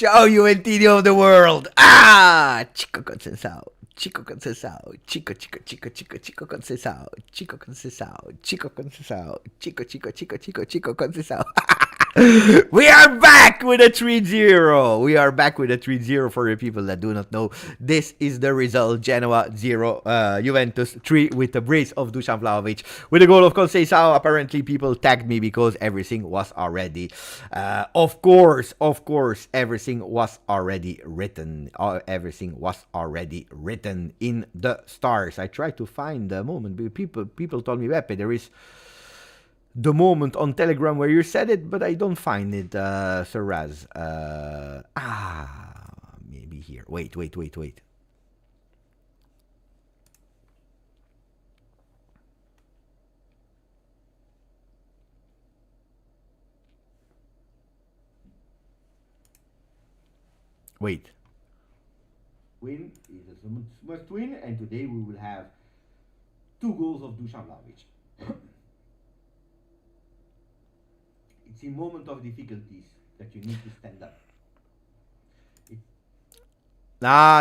Ciao Juventini of the world! Ah! Chico Conceicao. Chico Conceicao. Chico, Chico, Chico, Chico, Chico Conceicao. Chico Conceicao. Chico Conceicao. Chico, Chico, Chico, Chico, Chico Conceicao. We are back with a 3-0. We are back with a 3-0 for the people that do not know. This is the result. Genoa 0, Juventus 3 with the brace of Dusan Vlahovic. With a goal of Conceicao. Apparently people tagged me because everything was already, of course, everything was already written. Everything was already written in the stars. I tried to find the moment. People told me, Pepe, there is the moment on Telegram where you said it, but I don't find it, Sir Raz. Maybe here. Wait. Wait. Win is a must win, and today we will have 2 goals of Dusan Vlahovic. It's in moment of difficulties that you need to stand up.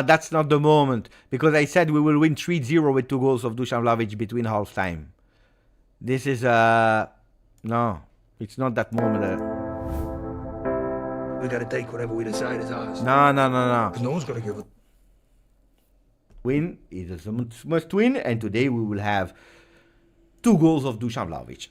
That's not the moment. Because I said we will win 3-0 with 2 goals of Dusan Vlahovic between half time. This is no, it's not that moment. We gotta take whatever we decide is ours. No. No one's gotta give it. Win is a must win, and today we will have 2 goals of Dusan Vlahovic.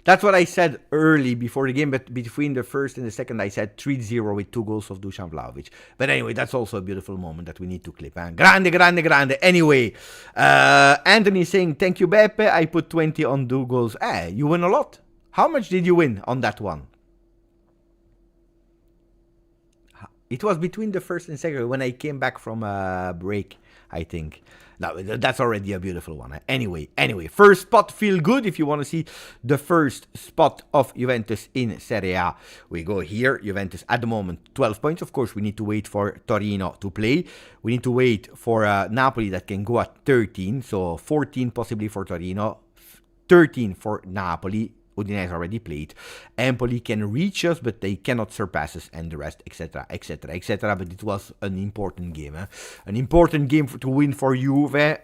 That's what I said early before the game, but between the first and the second, I said 3-0 with 2 goals of Dusan Vlahovic. But anyway, that's also a beautiful moment that we need to clip. Grande. Anyway, Anthony saying, thank you, Beppe. I put 20 on 2 goals. You win a lot. How much did you win on that one? It was between the first and second when I came back from a break, I think. No, that's already a beautiful one. Anyway, first spot, feel good. If you want to see the first spot of Juventus in Serie A, we go here. Juventus at the moment 12 points. Of course, we need to wait for Torino to play. We need to wait for Napoli that can go at 13. So 14 possibly for Torino, 13 for Napoli. Udinese already played. Empoli can reach us, but they cannot surpass us, and the rest, etc. But it was an important game. An important game to win for Juve,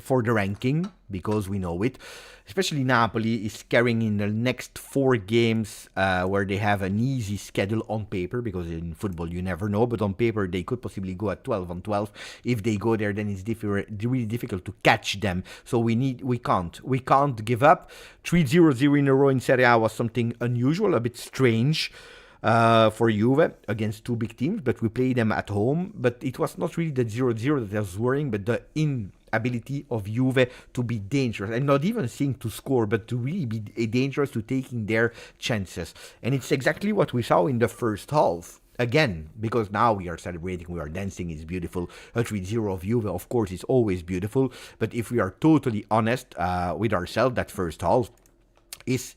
for the ranking, because we know it. Especially Napoli is carrying in the next 4 games where they have an easy schedule on paper, because in football you never know, but on paper they could possibly go at 12 on 12. If they go there, then it's really difficult to catch them. So we can't give up. 3-0 in a row in Serie A was something unusual, a bit strange for Juve against 2 big teams, but we played them at home. But it was not really the 0-0 that I was worrying, but the inability of Juve to be dangerous. I'm not even saying to score, but to really be dangerous, to taking their chances. And it's exactly what we saw in the first half. Again, because now we are celebrating, we are dancing, it's beautiful. A 3-0 of Juve, of course, is always beautiful. But if we are totally honest with ourselves, that first half is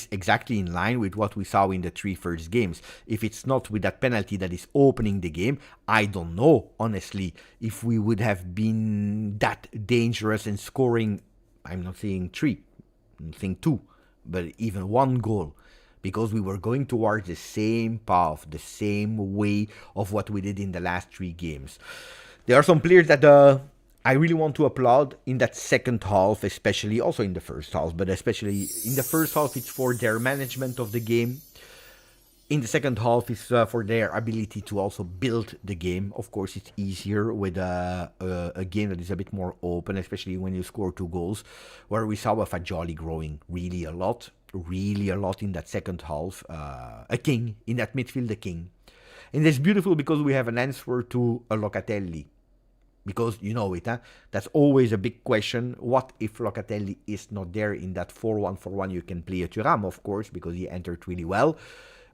exactly in line with what we saw in the 3 first games. If it's not with that penalty that is opening the game, I don't know, honestly, if we would have been that dangerous and scoring, I'm not saying 3, I'm saying 2, but even 1 goal. Because we were going towards the same path, the same way of what we did in the last 3 games. There are some players that I really want to applaud in that second half, especially, also in the first half, but especially in the first half, it's for their management of the game. In the second half, it's for their ability to also build the game. Of course, it's easier with a game that is a bit more open, especially when you score 2 goals, where we saw a Fagioli growing really a lot in that second half. A king, in that midfield, a king. And it's beautiful because we have an answer to a Locatelli. Because you know it, that's always a big question. What if Locatelli is not there in that 4-1-4-1? You can play a Thuram, of course, because he entered really well.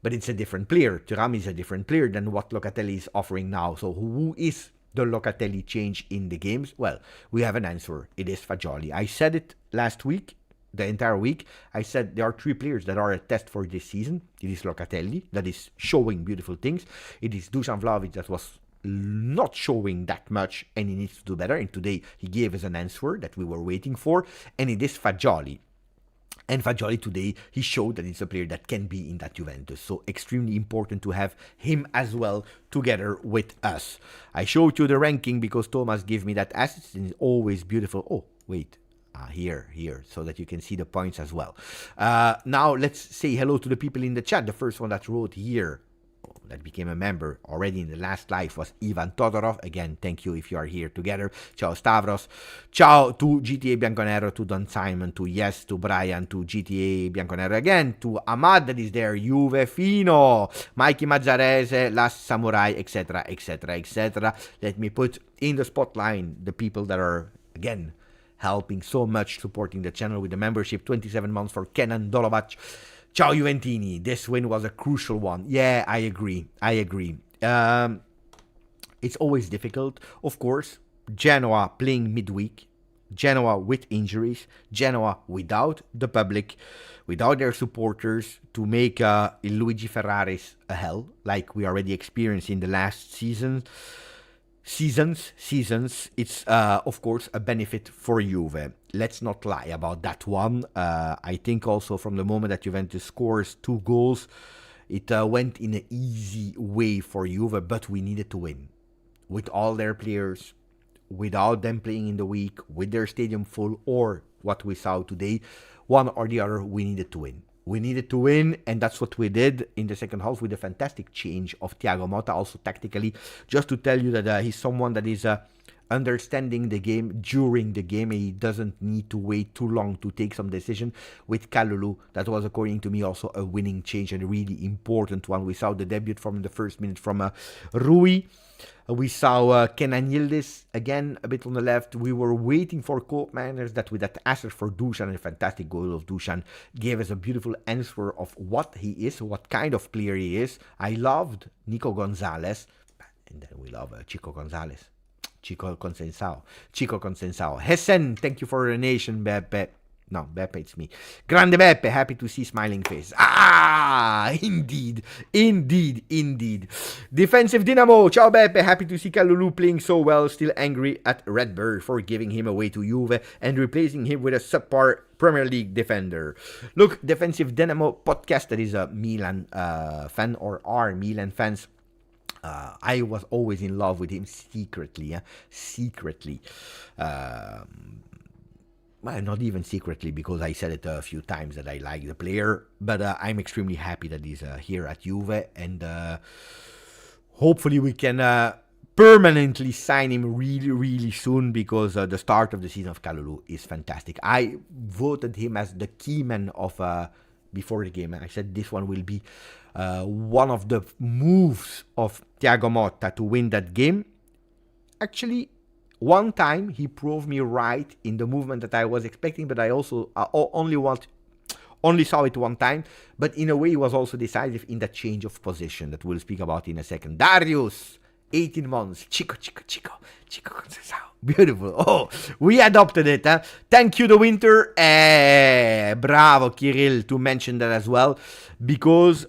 But it's a different player. Thuram is a different player than what Locatelli is offering now. So who is the Locatelli change in the games? Well, we have an answer. It is Fagioli. I said it last week, the entire week. I said there are 3 players that are a test for this season. It is Locatelli, that is showing beautiful things. It is Dusan Vlahovic, that was not showing that much, and he needs to do better. And today he gave us an answer that we were waiting for, and it is Fagioli. And Fagioli today, he showed that he's a player that can be in that Juventus. So extremely important to have him as well together with us. I showed you the ranking because Thomas gave me that assist and it's always beautiful. Oh, wait. Here, so that you can see the points as well. Now let's say hello to the people in the chat. The first one that wrote here, that became a member already in the last live, was Ivan Todorov. Again, thank you if you are here together. Ciao Stavros. Ciao to GTA Bianconero, to Don Simon, to Yes, to Brian, to GTA Bianconero again, to Ahmad that is there, Juve Fino, Mikey Mazzarese, Last Samurai, etc., etc., etc. Let me put in the spotlight the people that are, again, helping so much, supporting the channel with the membership. 27 months for Kenan Dolovac. Ciao Juventini, this win was a crucial one. Yeah, I agree. It's always difficult. Of course, Genoa playing midweek, Genoa with injuries, Genoa without the public, without their supporters, to make Luigi Ferraris a hell, like we already experienced in the last seasons. It's of course a benefit for Juve. Let's not lie about that one. I think also from the moment that Juventus scores 2 goals, it went in an easy way for Juve, but we needed to win. With all their players, without them playing in the week, with their stadium full, or what we saw today, one or the other, we needed to win. We needed to win, and that's what we did in the second half with a fantastic change of Thiago Motta, also tactically. Just to tell you that he's someone that is understanding the game during the game. He doesn't need to wait too long to take some decision. With Kalulu, that was, according to me, also a winning change and a really important one. We saw the debut from the first minute from Rouhi. We saw Kenan Yildiz again a bit on the left. We were waiting for Koopmeiners, that with that assist for Dusan, a fantastic goal of Dusan, gave us a beautiful answer of what he is, what kind of player he is. I loved Nico Gonzalez, and then we love Chico Gonzalez. Chico Conceicao. Hessen, thank you for the nation, Beppe. No, Beppe, it's me. Grande Beppe, happy to see smiling face. Indeed. Defensive Dynamo, ciao Beppe, happy to see Kalulu playing so well, still angry at Redbird for giving him away to Juve and replacing him with a subpar Premier League defender. Look, Defensive Dynamo podcast, that is a Milan fan, or are Milan fans. I was always in love with him secretly. Well, not even secretly, because I said it a few times that I like the player, but I'm extremely happy that he's here at Juve, and hopefully we can permanently sign him really soon, because the start of the season of Kalulu is fantastic. I voted him as the key man of before the game, and I said this one will be one of the moves of Thiago Motta to win that game. Actually, one time he proved me right in the movement that I was expecting, but I also only saw it one time. But in a way, he was also decisive in that change of position that we'll speak about in a second. Darius, 18 months. Chico Conceicao. Beautiful. Oh, we adopted it. Huh? Thank you, The Winter. Bravo, Kirill, to mention that as well. Because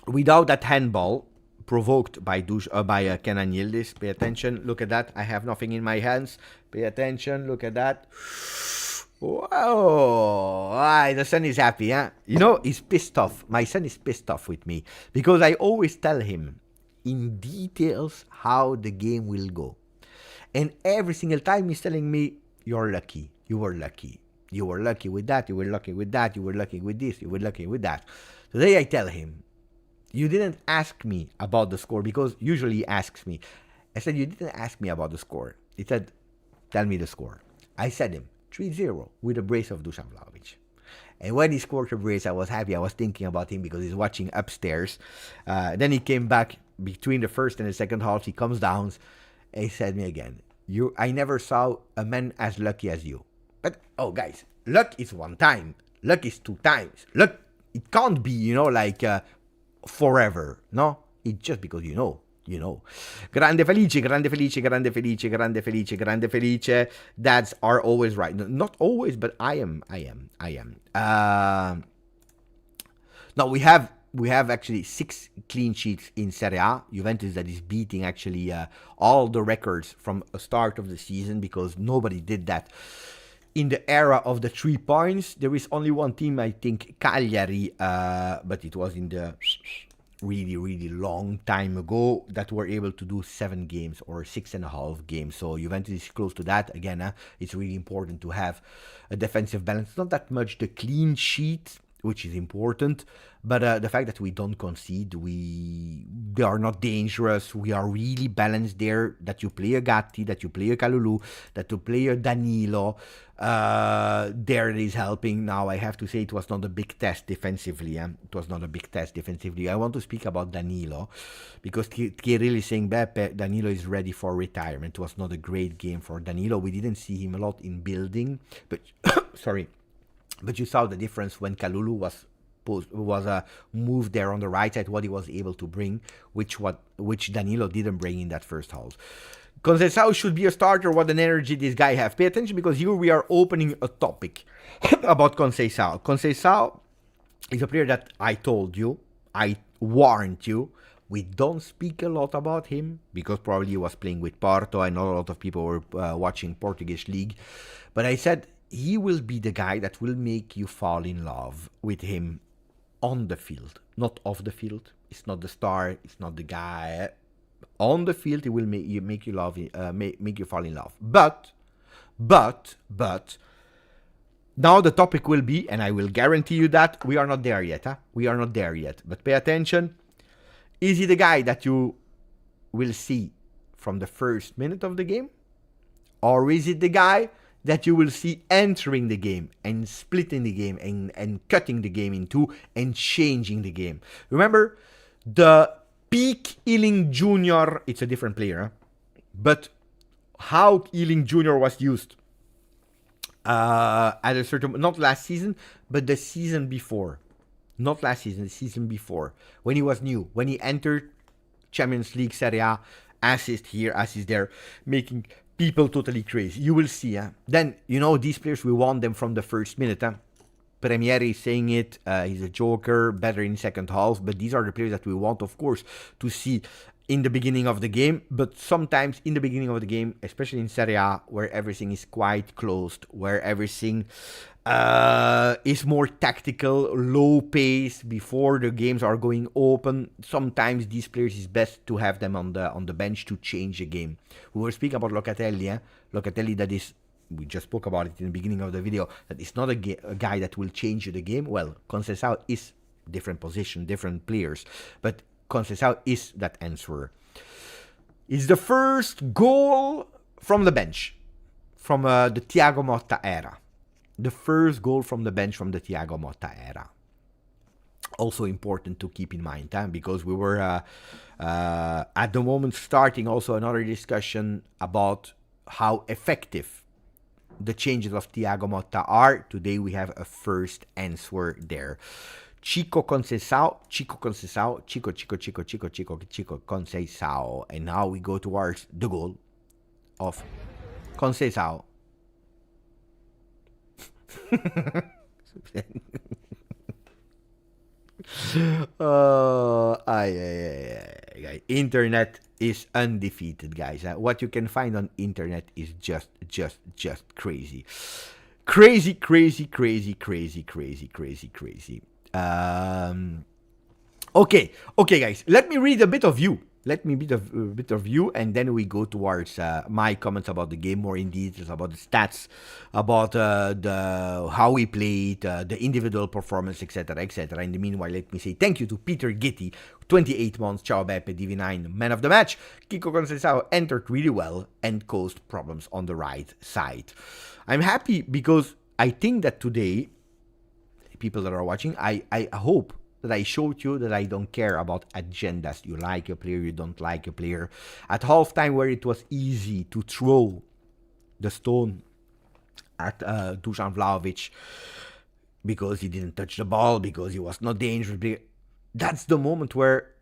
without that handball provoked by Kenan Yildiz, pay attention. Look at that. I have nothing in my hands. Pay attention. Look at that. Whoa. The son is happy. Huh? You know, he's pissed off. My son is pissed off with me. Because I always tell him in details how the game will go. And every single time he's telling me, you're lucky, you were lucky. You were lucky with that, you were lucky with that, you were lucky with this, you were lucky with that. Today I tell him, you didn't ask me about the score, because usually he asks me. I said, you didn't ask me about the score. He said, tell me the score. I said him, 3-0 with a brace of Dusan Vlahovic. And when he scored a brace, I was happy. I was thinking about him because he's watching upstairs. Then he came back between the first and the second half. He comes down and he said me again, I never saw a man as lucky as you. But, oh, guys, luck is one time. Luck is 2 times. Luck, it can't be, like forever. No, it's just because you know. Grande felice. Dads are always right. No, not always, but I am. Now we have actually 6 clean sheets in Serie A. Juventus that is beating actually all the records from the start of the season, because nobody did that in the era of the 3 points. There is only one team, I think, Cagliari, but it was in the really, really long time ago, that were able to do 7 games or 6.5 games. So Juventus is close to that. Again, it's really important to have a defensive balance. Not that much the clean sheet, which is important, but the fact that we don't concede, they are not dangerous, we are really balanced there, that you play a Gatti, that you play a Kalulu, that you play a Danilo, there it is helping. Now I have to say it was not a big test defensively. It was not a big test defensively. I want to speak about Danilo, because Thierry is saying Beppe, Danilo is ready for retirement. It was not a great game for Danilo. We didn't see him a lot in building, but sorry. But you saw the difference when Kalulu was moved there on the right side, what he was able to bring, which Danilo didn't bring in that first half. Conceicao should be a starter. What an energy this guy has. Pay attention, because here we are opening a topic about Conceicao. Conceicao is a player that I told you, I warned you, we don't speak a lot about him, because probably he was playing with Porto. I know a lot of people were watching Portuguese league, but I said he will be the guy that will make you fall in love with him on the field, not off the field. It's not the star, it's not the guy. On the field, he will make you fall in love. But now the topic will be, and I will guarantee you that we are not there yet. We are not there yet. But pay attention. Is he the guy that you will see from the first minute of the game, or is it the guy that you will see entering the game and splitting the game and cutting the game in two and changing the game? Remember, the peak Ealing Jr., it's a different player, but how Ealing Jr. was used at a certain, not last season, but the season before. Not last season, the season before, when he was new, when he entered Champions League, Serie A, assist here, assist there, making people totally crazy. You will see. Then, these players, we want them from the first minute. Premieri is saying it. He's a joker, better in second half. But these are the players that we want, of course, to see in the beginning of the game. But sometimes in the beginning of the game, especially in Serie A, where everything is quite closed, where everything is more tactical, low pace, before the games are going open, sometimes these players is best to have them on the bench to change the game. We were speaking about Locatelli. Locatelli, that is, we just spoke about it in the beginning of the video, that is not a guy that will change the game. Well, Conceicao is different position, different players, but Conceicao is that answerer. It's the first goal from the bench, from the Thiago Motta era. The first goal from the bench from the Thiago Motta era. Also important to keep in mind, because we were at the moment starting also another discussion about how effective the changes of Thiago Motta are. Today we have a first answer there. Chico Conceicao, and now we go towards the goal of Conceicao. Internet is undefeated, guys. What you can find on internet is just crazy. Crazy. Okay, guys. Let me read a bit of you. And then we go towards my comments about the game, more in details about the stats, about how we played, the individual performance, etc. In the meanwhile, let me say thank you to Peter Gitti, 28 months, Ciao Beppe, DV9, man of the match. Kiko Conceicao entered really well and caused problems on the right side. I'm happy because I think that today, people that are watching, I hope that I showed you that I don't care about agendas. You like a player, you don't like a player. At halftime, where it was easy to throw the stone at Dusan Vlahovic because he didn't touch the ball, because he was not dangerous, that's the moment where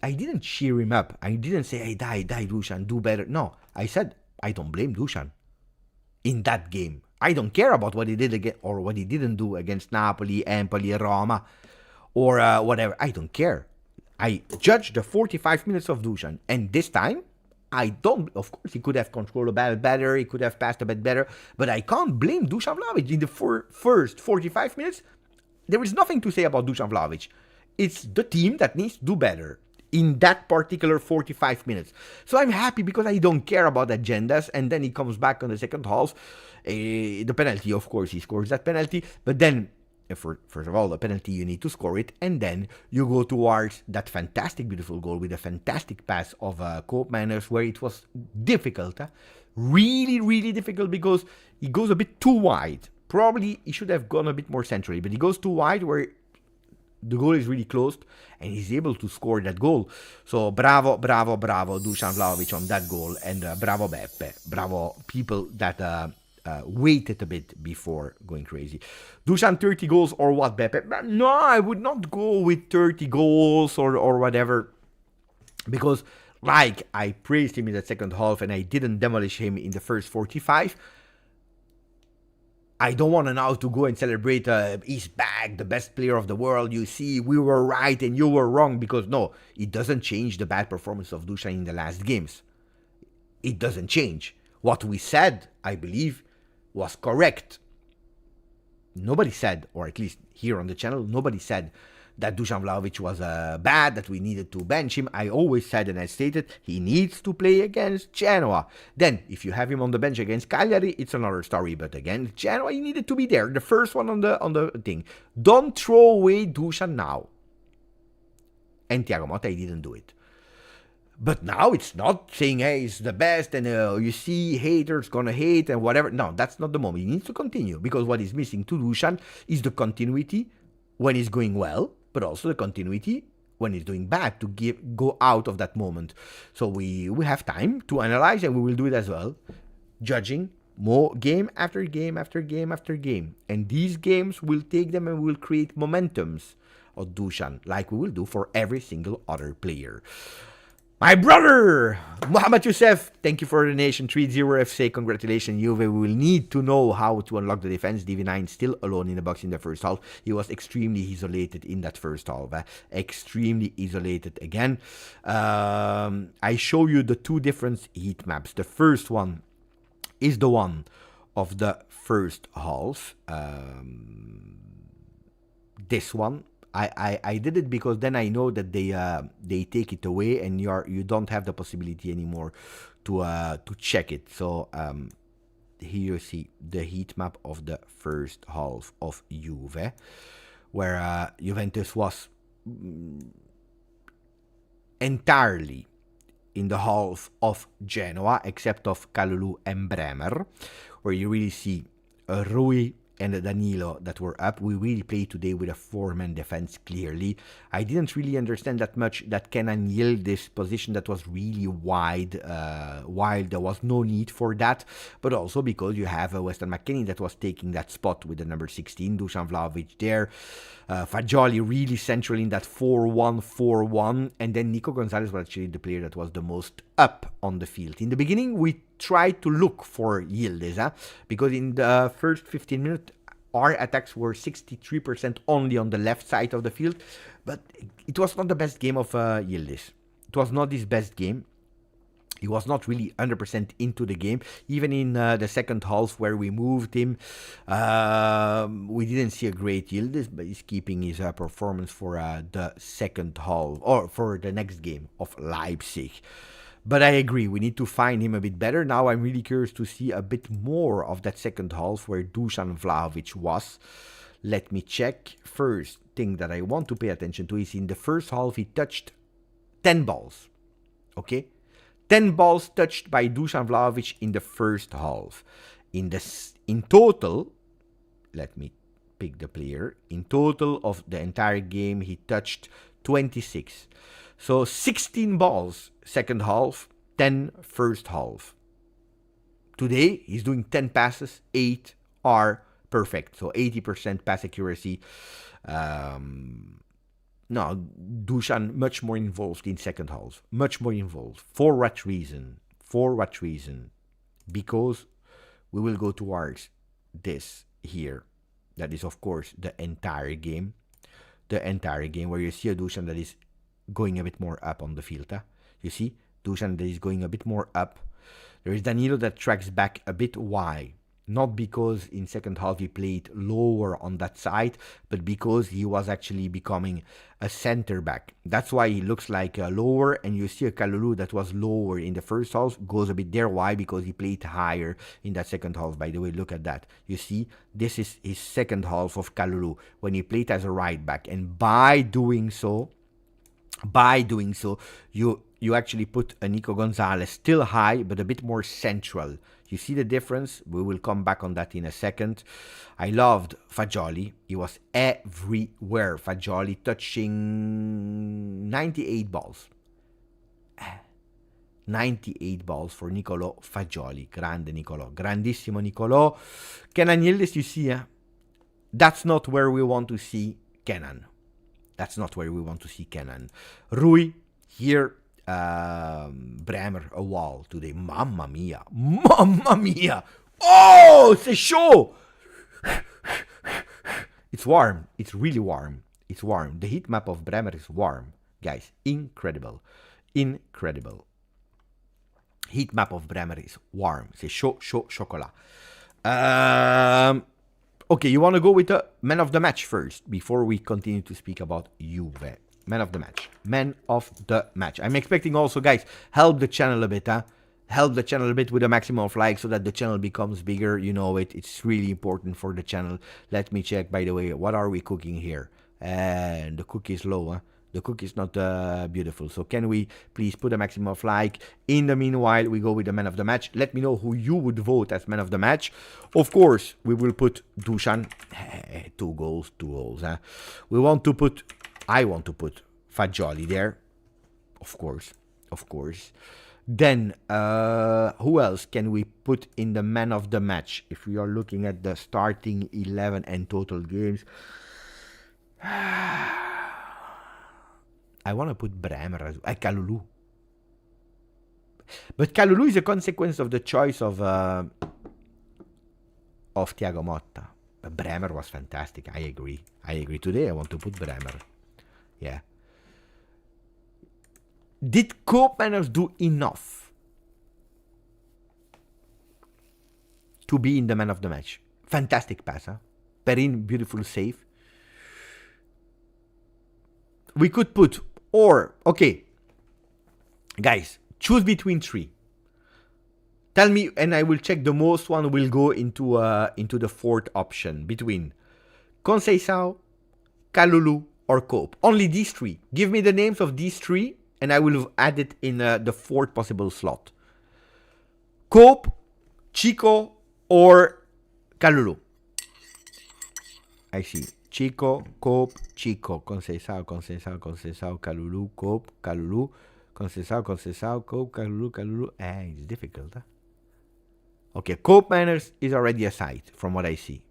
I didn't cheer him up. I didn't say, hey, die, Dusan, do better. No, I said, I don't blame Dusan in that game. I don't care about what he did again or what he didn't do against Napoli, Empoli, Roma, or whatever. I don't care. I judge the 45 minutes of Dusan. And this time, I don't, of course, he could have controlled the ball better, he could have passed a bit better, but I can't blame Dusan Vlahovic. In the first 45 minutes, there is nothing to say about Dusan Vlahovic. It's the team that needs to do better in that particular 45 minutes. So I'm happy because I don't care about agendas, and then he comes back on the second half. The penalty, of course, he scores that penalty, but then first of all, the penalty, you need to score it, and then you go towards that fantastic, beautiful goal with a fantastic pass of Koopmeiners, where it was difficult, really, really difficult, because he goes a bit too wide. Probably he should have gone a bit more centrally, but he goes too wide where the goal is really closed, and he's able to score that goal. So bravo, bravo, bravo, Dusan Vlahovic on that goal, and bravo Beppe, bravo people that waited a bit before going crazy. Dusan 30 goals or what, Beppe? No, I would not go with 30 goals or whatever, because like I praised him in the second half and I didn't demolish him in the first 45. I don't want to now to go and celebrate he's back, the best player of the world. You see, we were right and you were wrong, because no, it doesn't change the bad performance of Dusan in the last games. It doesn't change. What we said, I believe, was correct. Nobody said, or at least here on the channel, nobody said that Dusan Vlahovic was bad, that we needed to bench him. I always said, and I stated, he needs to play against Genoa. Then, if you have him on the bench against Cagliari, it's another story. But again, Genoa, he needed to be there, the first one on the thing. Don't throw away Dusan now. And Thiago Motta, he didn't do it. But now it's not saying, hey, he's the best, and you see, haters gonna hate and whatever. No, that's not the moment. He needs to continue, because what is missing to Dusan is the continuity when he's going well, but also the continuity when he's doing bad, to go out of that moment. So we have time to analyze, and we will do it as well, judging more game after game after game after game. And these games will take them and will create momentums of Dusan, like we will do for every single other player. My brother, Mohamed Youssef, thank you for the donation. 3-0 FC, congratulations, Juve. We will need to know how to unlock the defense. DV9 still alone in the box in the first half. He was extremely isolated in that first half. Extremely isolated again. I show you the two different heat maps. The first one is the one of the first half. This one. I did it because then I know that they take it away, and you don't have the possibility anymore to check it. So here you see the heat map of the first half of Juve, where Juventus was entirely in the half of Genoa, except of Kalulu and Bremer, where you really see Rouhi and Danilo that were up. We really played today with a four-man defense, clearly. I didn't really understand that much that Kenan yield this position that was really wide, while there was no need for that, but also because you have Weston McKennie that was taking that spot with the number 16, Dusan Vlahovic there, Fagioli really central in that 4-1-4-1, and then Nico Gonzalez was actually the player that was the most up on the field. In the beginning, we tried to look for Yildiz, because in the first 15 minutes, our attacks were 63% only on the left side of the field, but it was not the best game of Yildiz. It was not his best game. He was not really 100% into the game. Even in the second half where we moved him, we didn't see a great Yildiz, but he's keeping his performance for the second half, or for the next game of Leipzig. But I agree, we need to find him a bit better. Now I'm really curious to see a bit more of that second half where Dusan Vlahovic was. Let me check. First thing that I want to pay attention to is in the first half he touched 10 balls. Okay? 10 balls touched by Dusan Vlahovic in the first half. In total, let me pick the player. In total of the entire game, he touched 26. So 16 balls second half, 10 first half. Today, he's doing 10 passes, 8 are perfect. So 80% pass accuracy. No, Dusan much more involved in second half. Much more involved. For what reason? For what reason? Because we will go towards this here. That is, of course, the entire game. The entire game where you see a Dusan that is going a bit more up on the field. You see? Dusan that is going a bit more up. There is Danilo that tracks back a bit. Why? Not because in second half he played lower on that side, but because he was actually becoming a center back. That's why he looks like lower, and you see a Kalulu that was lower in the first half goes a bit there. Why? Because he played higher in that second half. By the way, look at that. You see, this is his second half of Kalulu when he played as a right back, and by doing so, you actually put a Nico Gonzalez still high, but a bit more central. You see the difference? We will come back on that in a second. I loved Fagioli. He was everywhere. Fagioli touching 98 balls. 98 balls for Nicolò Fagioli. Grande Nicolò. Grandissimo Nicolò. Kenan Yildiz, you see, that's not where we want to see Kenan. That's not where we want to see Kenan. Rouhi, here, Bremer, a wall today. Mamma mia. Mamma mia. Oh, c'est chaud. It's warm. It's really warm. It's warm. The heat map of Bremer is warm. Guys, incredible. Incredible. Heat map of Bremer is warm. C'est chaud, chaud, chocolat. Okay, you want to go with the man of the match first before we continue to speak about Juve. Man of the match. Man of the match. I'm expecting also, guys, help the channel a bit, huh? Help the channel a bit with a maximum of likes so that the channel becomes bigger. You know it. It's really important for the channel. Let me check, by the way, what are we cooking here? And the cookie is low, huh? The cookie is not beautiful. So can we please put a maximum of like? In the meanwhile, we go with the man of the match. Let me know who you would vote as man of the match. Of course, we will put Dusan. 2 goals, 2 goals, huh? I want to put Fagioli there. Of course. Then, who else can we put in the man of the match? If we are looking at the starting 11 and total games. I want to put Bremer as well. Kalulu. But Kalulu is a consequence of the choice of Thiago Motta. But Bremer was fantastic. I agree. Today I want to put Bremer. Yeah. Did Koopmeiners do enough to be in the man of the match? Fantastic pass, huh? Perin, beautiful save. We could put, okay, guys, choose between 3. Tell me, and I will check the most one will go into the 4th option between Conceicao, Kalulu, or Coop. Only these 3. Give me the names of these 3, and I will add it in the 4th possible slot. Coop, Chico, or Kalulu. I see. Chico, Coop, Chico, Conceicao, Kalulu, Coop, Kalulu, Conceicao, Coop, Kalulu. It's difficult, huh? Okay, Koopmeiners is already a side from what I see.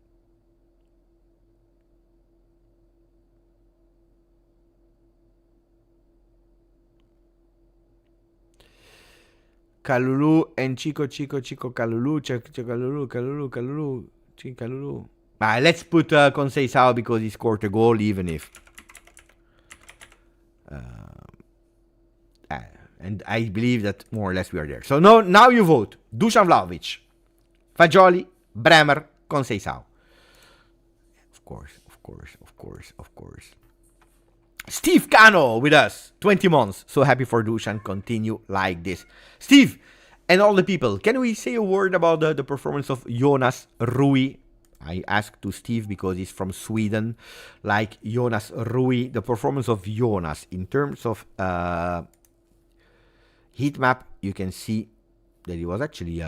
Kalulu and Chico, Kalulu, Kalulu. Let's put Conceicao because he scored a goal, even if. And I believe that more or less we are there. So now you vote. Dusan Vlahovic, Fagioli, Bremer, Conceicao. Of course. Steve Cano with us. 20 months. So happy for Dusan. Continue like this. Steve and all the people, can we say a word about the performance of Jonas Rouhi? I asked to Steve because he's from Sweden. Like Jonas Rouhi, the performance of Jonas in terms of heat map, you can see that he was actually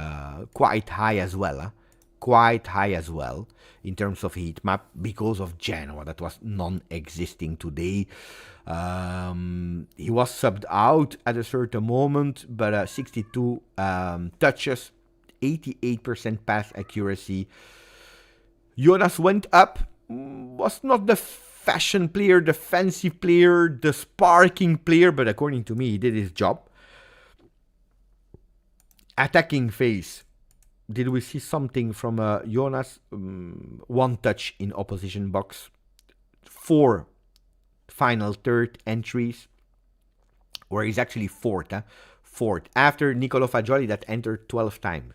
quite high as well. In terms of heat map because of Genoa that was non-existing today. He was subbed out at a certain moment, but 62 touches, 88% pass accuracy. Jonas went up, was not the fashion player, the fancy player, the sparking player, but according to me, he did his job. Attacking phase. Did we see something from Jonas? 1 touch in opposition box. 4 final third entries, where he's actually 4th. fourth. After Nicolo Fagioli that entered 12 times.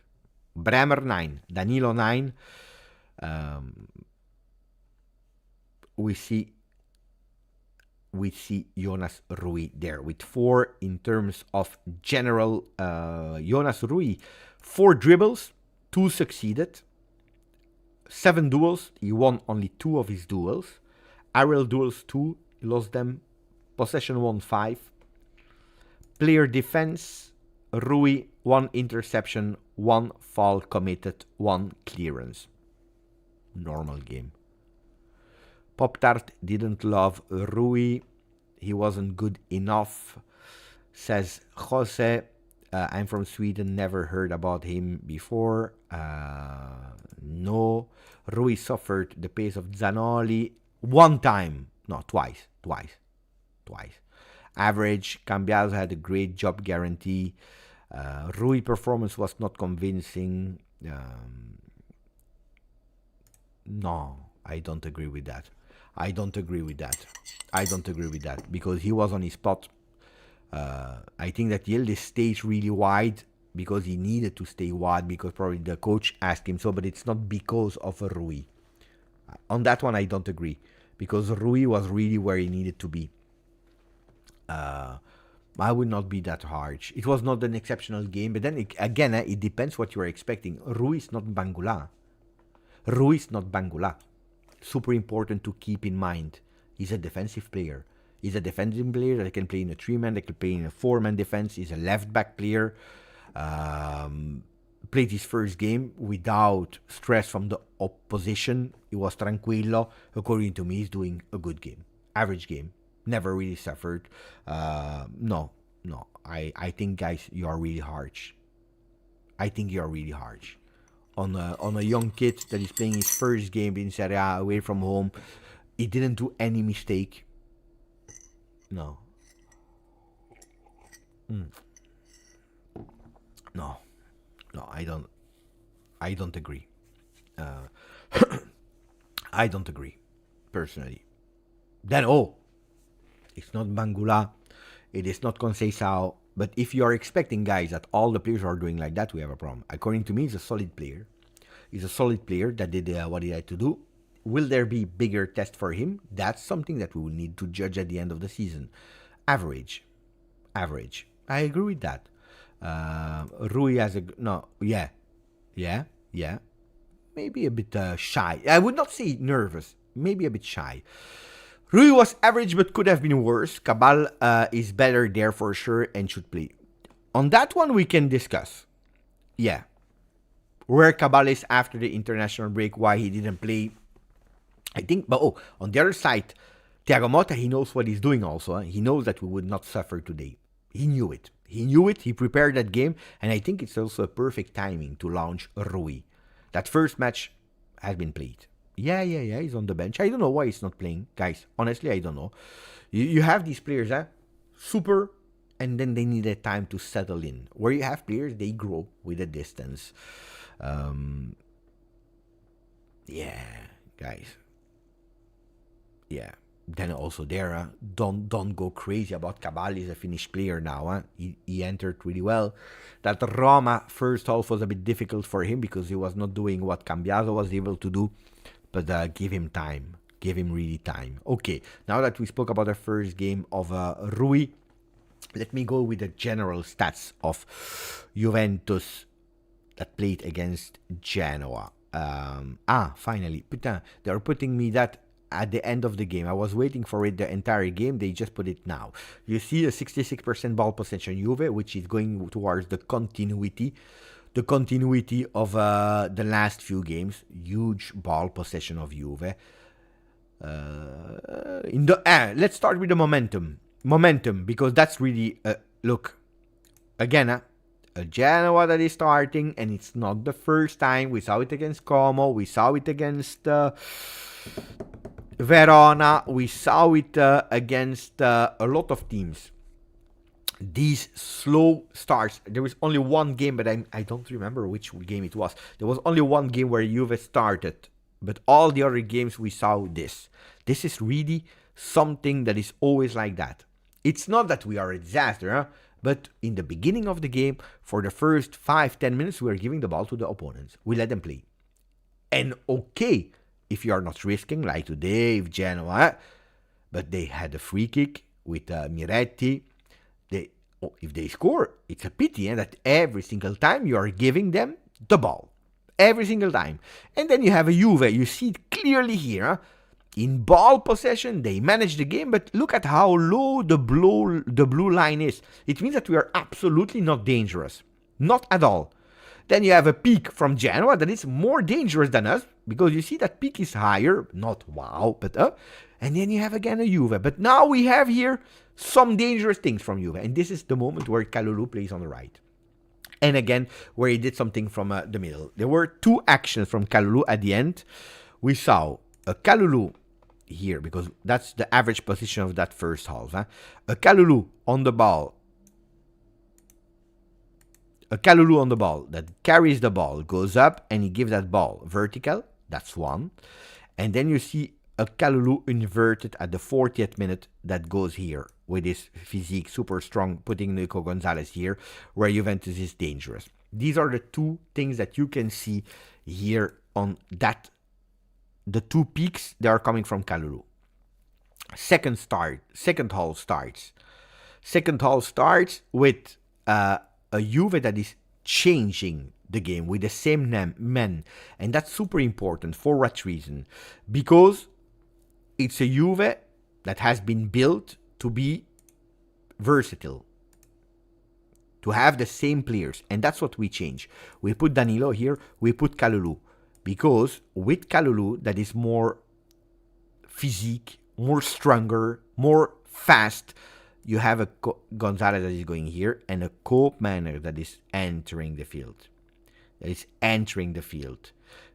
Bremer 9. Danilo 9. We see Jonas Rouhi there with 4 in terms of general. Jonas Rouhi, 4 dribbles, 2 succeeded. 7 duels, he won only 2 of his duels. Aerial duels 2, he lost them. Possession 1, 5. Player defense, Rouhi, 1 interception, 1 foul committed, 1 clearance. Normal game. Pop-Tart didn't love Rouhi. He wasn't good enough, says Jose. I'm from Sweden, never heard about him before. No. Rouhi suffered the pace of Zanoli twice. Average. Cambiaso had a great job guarantee. Rouhi performance was not convincing. No, I don't agree with that. I don't agree with that because he was on his spot. I think that Yildiz stayed really wide because he needed to stay wide because probably the coach asked him so, but it's not because of Rouhi. On that one, I don't agree because Rouhi was really where he needed to be. I would not be that harsh. It was not an exceptional game, but then it depends what you are expecting. Rouhi is not Bangula. Super important to keep in mind. He's a defensive player. He's a defensive player that can play in a 3-man, that can play in a 4-man defense. He's a left-back player. Played his first game without stress from the opposition. He was tranquilo. According to me, he's doing a good game. Average game. Never really suffered. No. I think, guys, you are really harsh. On a young kid that is playing his first game in Serie A away from home. He didn't do any mistake. No. No, I don't agree. I don't agree, personally. Then, it's not Bangula. It is not Conceicao. But if you are expecting, guys, that all the players are doing like that, we have a problem. According to me, he's a solid player. He's a solid player that did what he had to do. Will there be bigger test for him? That's something that we will need to judge at the end of the season. Average. I agree with that. Rouhi has maybe a bit shy. I would not say nervous. Maybe a bit shy. Rouhi was average but could have been worse. Cabal is better there for sure and should play. On that one we can discuss. Yeah. Where Cabal is after the international break, why he didn't play. I think, but on the other side, Thiago Motta, he knows what he's doing also. He knows that we would not suffer today. He knew it. He prepared that game, and I think it's also a perfect timing to launch Rouhi. That first match has been played. Yeah, he's on the bench. I don't know why he's not playing. Guys, honestly, I don't know. You have these players, super, and then they need a time to settle in. Where you have players, they grow with the distance. Yeah, guys. Yeah. Then also there, don't go crazy about Cabal. He's a finished player now. He entered really well. That Roma first half was a bit difficult for him because he was not doing what Cambiaso was able to do. But give him time. Give him really time. Okay, now that we spoke about the first game of Rouhi, let me go with the general stats of Juventus that played against Genoa. Finally. Putain, they're putting me that at the end of the game. I was waiting for it the entire game. They just put it now. You see a 66% ball possession Juve, which is going towards the continuity of the last few games. Huge ball possession of Juve. Let's start with the momentum, because that's really look again. A Genoa that is starting, and it's not the first time. We saw it against Como. We saw it against Verona. We saw it against a lot of teams. These slow starts. There was only one game, but I don't remember which game it was. There was only one game where Juve started, but all the other games we saw this. This is really something that is always like that. It's not that we are a disaster, But in the beginning of the game, for the first 5-10 minutes, we were giving the ball to the opponents. We let them play. And okay, if you are not risking, like today, if Genoa, but they had a free kick with Miretti. If they score, it's a pity that every single time you are giving them the ball. Every single time. And then you have a Juve. You see it clearly here. Huh? In ball possession, they manage the game, but look at how low the blue line is. It means that we are absolutely not dangerous. Not at all. Then you have a peak from Genoa that is more dangerous than us, because you see that peak is higher. Not wow, but and then you have again a Juve. But now we have here some dangerous things from Juve. And this is the moment where Kalulu plays on the right. And again, where he did something from the middle. There were two actions from Kalulu at the end. We saw a Kalulu here, because that's the average position of that first half. Huh? A Kalulu on the ball. A Kalulu on the ball that carries the ball, goes up, and he gives that ball vertical. That's one. And then you see a Kalulu inverted at the 40th minute that goes here with his physique, super strong, putting Nico Gonzalez here, where Juventus is dangerous. These are the two things that you can see here on that. The two peaks, they are coming from Kalulu. Second half starts. Second half starts with a Juve that is changing the game with the same men. And that's super important. For what reason? Because it's a Juve that has been built to be versatile, to have the same players. And that's what we change. We put Danilo here, we put Kalulu. Because with Kalulu, that is more physique, more stronger, more fast, you have a Gonzalez that is going here and a Koopmeiners that is entering the field.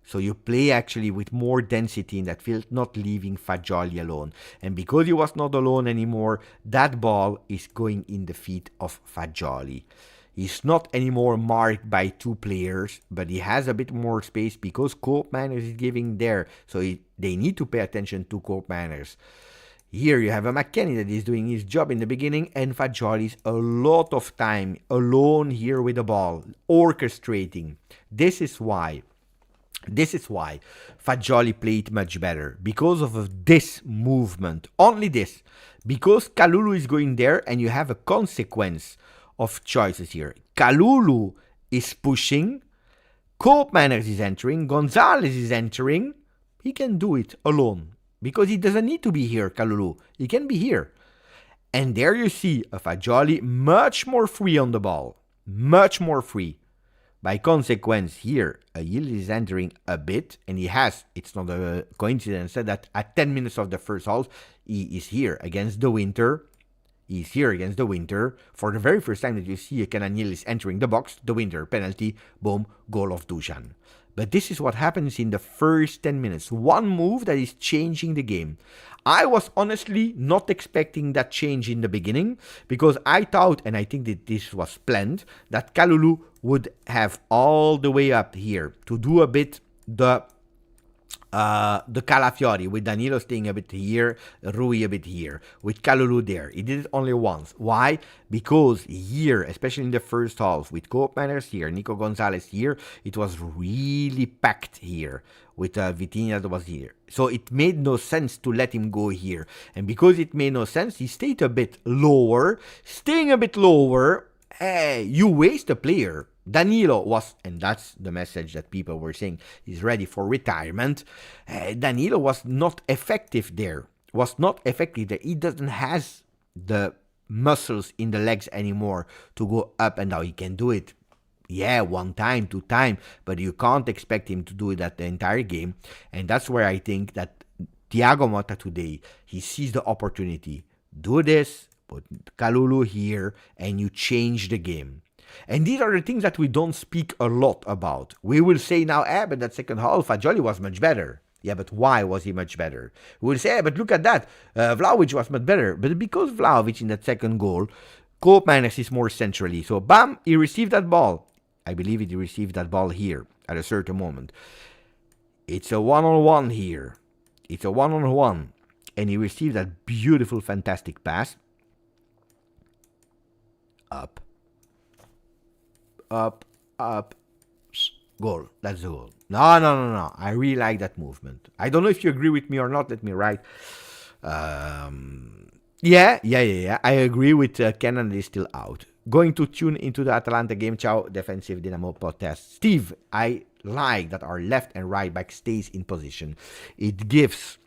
So you play actually with more density in that field, not leaving Fagioli alone. And because he was not alone anymore, that ball is going in the feet of Fagioli. He's not anymore marked by two players, but he has a bit more space because Koopmeiners is giving there. So they need to pay attention to Koopmeiners. Here you have a McKennie that is doing his job in the beginning, and Fagioli's a lot of time alone here with the ball, orchestrating. This is why Fagioli played much better, because of this movement. Only this. Because Kalulu is going there, and you have a consequence of choices here. Kalulu is pushing, Koopmeiners is entering, Gonzalez is entering. He can do it alone because he doesn't need to be here, Kalulu. He can be here. And there you see a Fagioli much more free on the ball. Much more free. By consequence, here, a Yildiz is entering a bit, and he has, it's not a coincidence that at 10 minutes of the first half, he is here against the Winter. He's here against the Winter. For the very first time that you see a Kenan Yildiz entering the box, the Winter penalty, boom, goal of Dusan. But this is what happens in the first 10 minutes. One move that is changing the game. I was honestly not expecting that change in the beginning, because I thought, and I think that this was planned, that Kalulu would have all the way up here to do a bit the Calafiori, with Danilo staying a bit here, Rouhi a bit here, with Kalulu there. He did it only once. Why? Because here, especially in the first half, with Koopmeiners here, Nico Gonzalez here, it was really packed here, with Vitinha that was here. So it made no sense to let him go here. And because it made no sense, he stayed a bit lower. Staying a bit lower, you waste a player. Danilo was, and that's the message that people were saying, he's ready for retirement. Danilo was not effective there. He doesn't have the muscles in the legs anymore to go up and down. He can do it, one time, two time, but you can't expect him to do it at the entire game. And that's where I think that Thiago Motta today, he sees the opportunity. Do this, put Kalulu here, and you change the game. And these are the things that we don't speak a lot about. We will say now, but that second half, Fagioli was much better. Yeah, but why was he much better? We will say, but look at that. Vlahovic was much better. But because Vlahovic in that second goal, Koopmeiners is more centrally. So, bam, he received that ball. I believe he received that ball here at a certain moment. It's a one-on-one here. And he received that beautiful, fantastic pass. Up. Up. Up. Goal. That's the goal. No. I really like that movement. I don't know if you agree with me or not. Let me write. Yeah. I agree with Kenan is still out. Going to tune into the Atalanta game. Ciao, defensive Dynamo protest. Steve, I like that our left and right back stays in position. It gives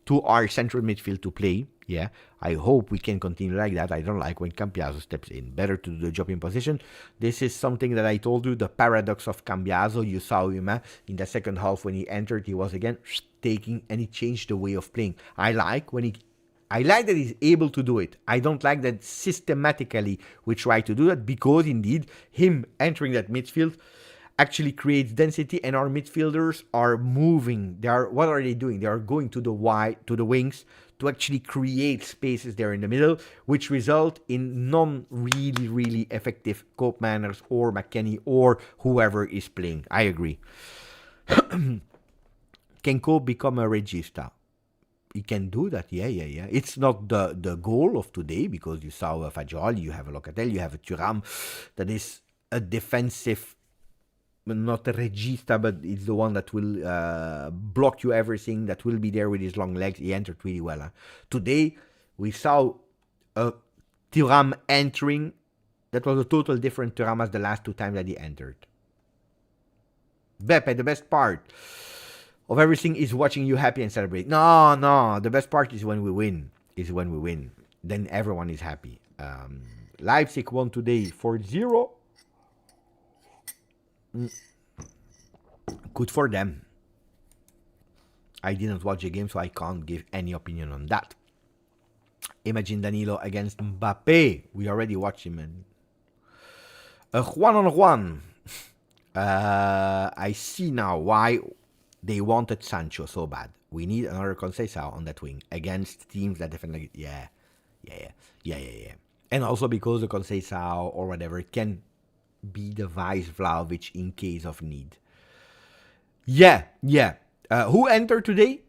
to our central midfield to play. Yeah, I hope we can continue like that. I don't like when Cambiaso steps in. Better to do the job in position. This is something that I told you, the paradox of Cambiaso. You saw him in the second half when he entered. He was again taking and he changed the way of playing. I like that he's able to do it. I don't like that systematically we try to do that, because indeed him entering that midfield actually creates density, and our midfielders are moving. What are they doing? They are going to the wings to actually create spaces there in the middle, which result in really effective Koopmeiners or McKennie or whoever is playing. I agree. Can Koop become a regista? He can do that, yeah. It's not the goal of today, because you saw a Fagioli, you have a Locatelli, you have a Thuram, that is a defensive, not a regista, but it's the one that will block you everything, that will be there with his long legs. He entered really well. Today, we saw Thuram entering. That was a total different Thuram as the last two times that he entered. Beppe, the best part of everything is watching you happy and celebrate. No. The best part is when we win. Then everyone is happy. Leipzig won today 4-0. Good for them. I didn't watch the game, so I can't give any opinion on that. Imagine Danilo against Mbappe. We already watched him. And a one-on-one. I see now why they wanted Sancho so bad. We need another Conceicao on that wing against teams that definitely, yeah. And also because the Conceicao or whatever can be the vice Vlahovic in case of need. Yeah. Who entered today?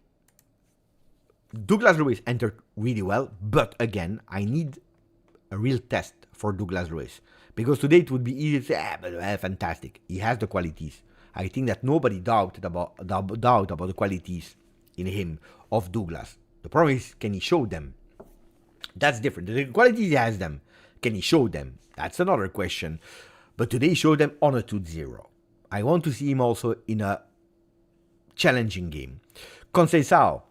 Douglas Luiz entered really well, but again, I need a real test for Douglas Luiz, because today it would be easy to say, fantastic. He has the qualities. I think that nobody doubted about the qualities in him of Douglas. The problem is, can he show them? That's different. The qualities he has them. Can he show them? That's another question. But today he showed them on a 2-0. I want to see him also in a challenging game. Conceicao.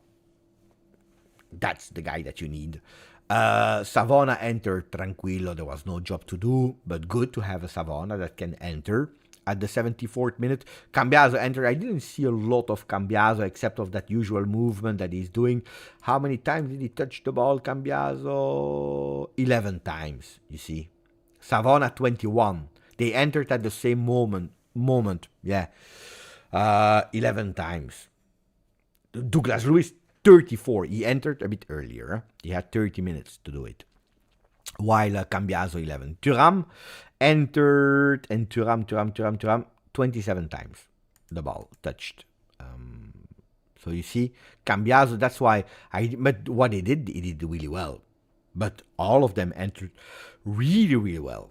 That's the guy that you need. Savona entered tranquilo. There was no job to do, but good to have a Savona that can enter. At the 74th minute, Cambiaso entered. I didn't see a lot of Cambiaso except of that usual movement that he's doing. How many times did he touch the ball, Cambiaso? 11 times, you see. Savona, 21. They entered at the same moment. 11 times. Douglas Luiz, 34. He entered a bit earlier. He had 30 minutes to do it. While Cambiaso 11. Thuram entered, and Thuram 27 times the ball touched. So you see, Cambiaso, that's why but what he did really well. But all of them entered really well.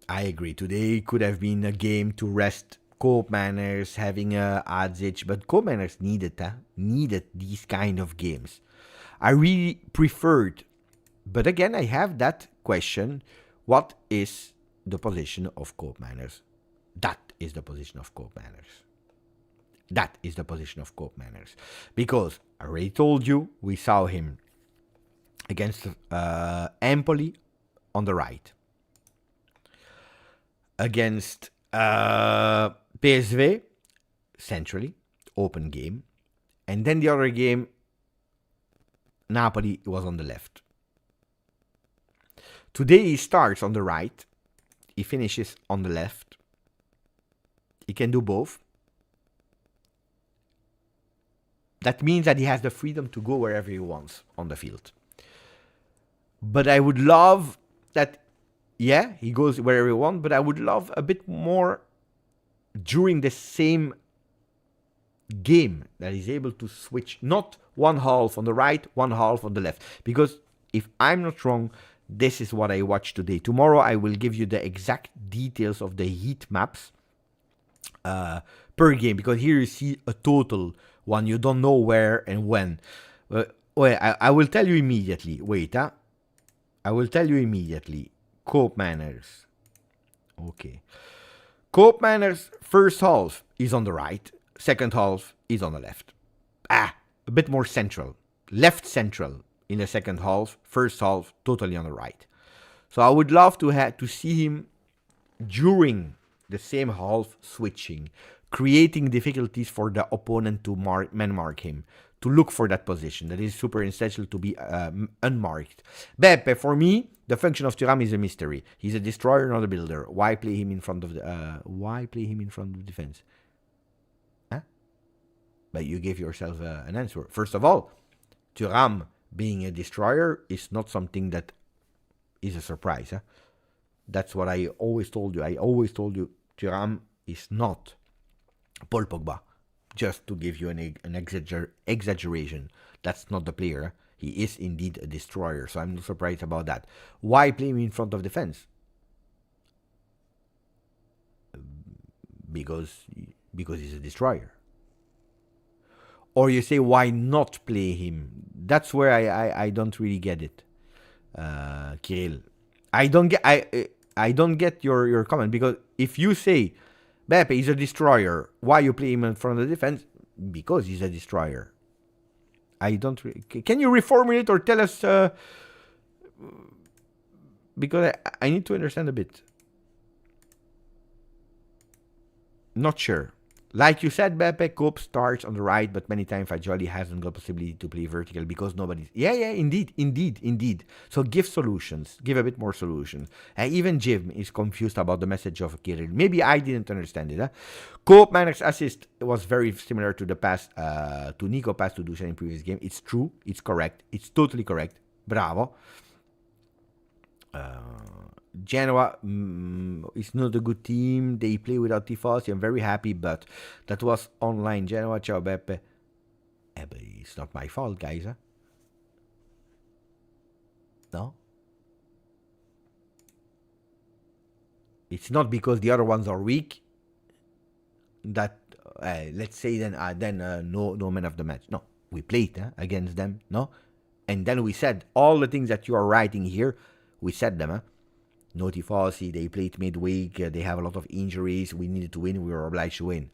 I agree. Today could have been a game to rest Koopmeiners, having a Adzic, but Koopmeiners needed these kind of games. I really preferred, but again, I have that question. What is the position of Koopmeiners? That is the position of Koopmeiners. Because I already told you, we saw him against Empoli on the right. Against PSV, centrally, open game. And then the other game, Napoli was on the left. Today he starts on the right. He finishes on the left. He can do both. That means that he has the freedom to go wherever he wants on the field. But I would love that, he goes wherever he wants, but I would love a bit more during the same game that he's able to switch, not one half on the right, one half on the left. Because if I'm not wrong, This is what I watched today. Tomorrow I will give you the exact details of the heat maps per game, because here you see a total one. You don't know where and when. Wait, I will tell you immediately. Wait, I will tell you immediately. Koopmeiners. Okay. Koopmeiners first half is on the right. Second half is on the left. A bit more central. Left central in the second half. First half totally on the right. So I would love to see him during the same half switching, creating difficulties for the opponent to man-mark him, to look for that position. That is super essential to be unmarked. Beppe, for me, the function of Thuram is a mystery. He's a destroyer, not a builder. Why play him in front of the defense? Huh? But you gave yourself an answer. First of all, Thuram being a destroyer is not something that is a surprise. Huh? That's what I always told you. I always told you Thuram is not Paul Pogba. Just to give you an exaggeration. That's not the player. He is indeed a destroyer, so I'm not surprised about that. Why play him in front of defense? Because he's a destroyer. Or you say, why not play him? That's where I don't really get it, Kirill. I don't get your comment, because if you say Beppe is a destroyer, why you play him in front of the defense? Because he's a destroyer. I don't. Can you reformulate or tell us? Because I need to understand a bit. Not sure. Like you said, Beppe, Cope starts on the right, but many times Fagioli hasn't got possibility to play vertical because nobody's... Yeah, indeed. So give solutions. Give a bit more solutions. Even Jim is confused about the message of Kirill. Maybe I didn't understand it. Koopmeiners' assist was very similar to the pass, to Nico pass to Dusan in previous game. It's true. It's correct. It's totally correct. Bravo. Genoa is not a good team. They play without Tifosi. I'm very happy, but that was online. Genoa, ciao Beppe. But it's not my fault, guys. Huh? No? It's not because the other ones are weak that, let's say, no man of the match. No, we played against them, no? And then we said all the things that you are writing here, we said them, No Tifosi, they played midweek, they have a lot of injuries, we needed to win, we were obliged to win.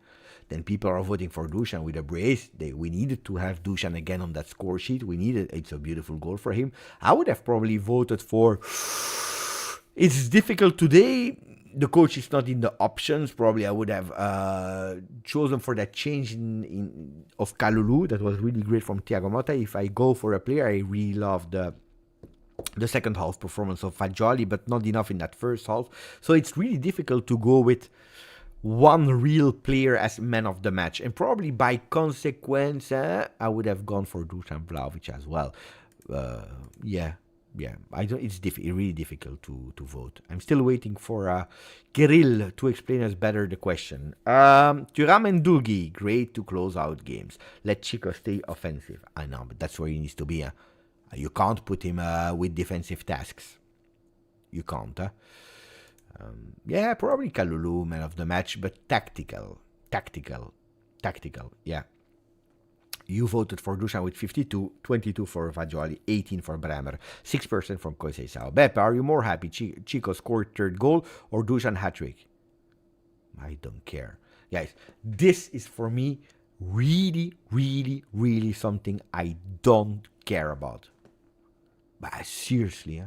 Then people are voting for Dusan with a brace. We needed to have Dusan again on that score sheet. It's a beautiful goal for him. I would have probably voted for... It's difficult today. The coach is not in the options. Probably I would have chosen for that change of Kalulu. That was really great from Thiago Motta. If I go for a player, I really love the second half performance of Fagioli, but not enough in that first half. So it's really difficult to go with one real player as man of the match. And probably by consequence, I would have gone for Dusan Vlahovic as well. Yeah. It's really difficult to vote. I'm still waiting for Kirill to explain us better the question. Thuram and Dugi, great to close out games. Let Chico stay offensive. I know, but that's where he needs to be. You can't put him with defensive tasks. You can't. Yeah, probably Kalulu, man of the match, but tactical. Yeah. You voted for Dusan with 52, 22 for Fagioli, 18 for Bremer, 6% from Conceicao. Beppe, are you more happy Chico scored third goal or Dusan hat-trick? I don't care. Guys, this is for me really, really, really something I don't care about. But seriously,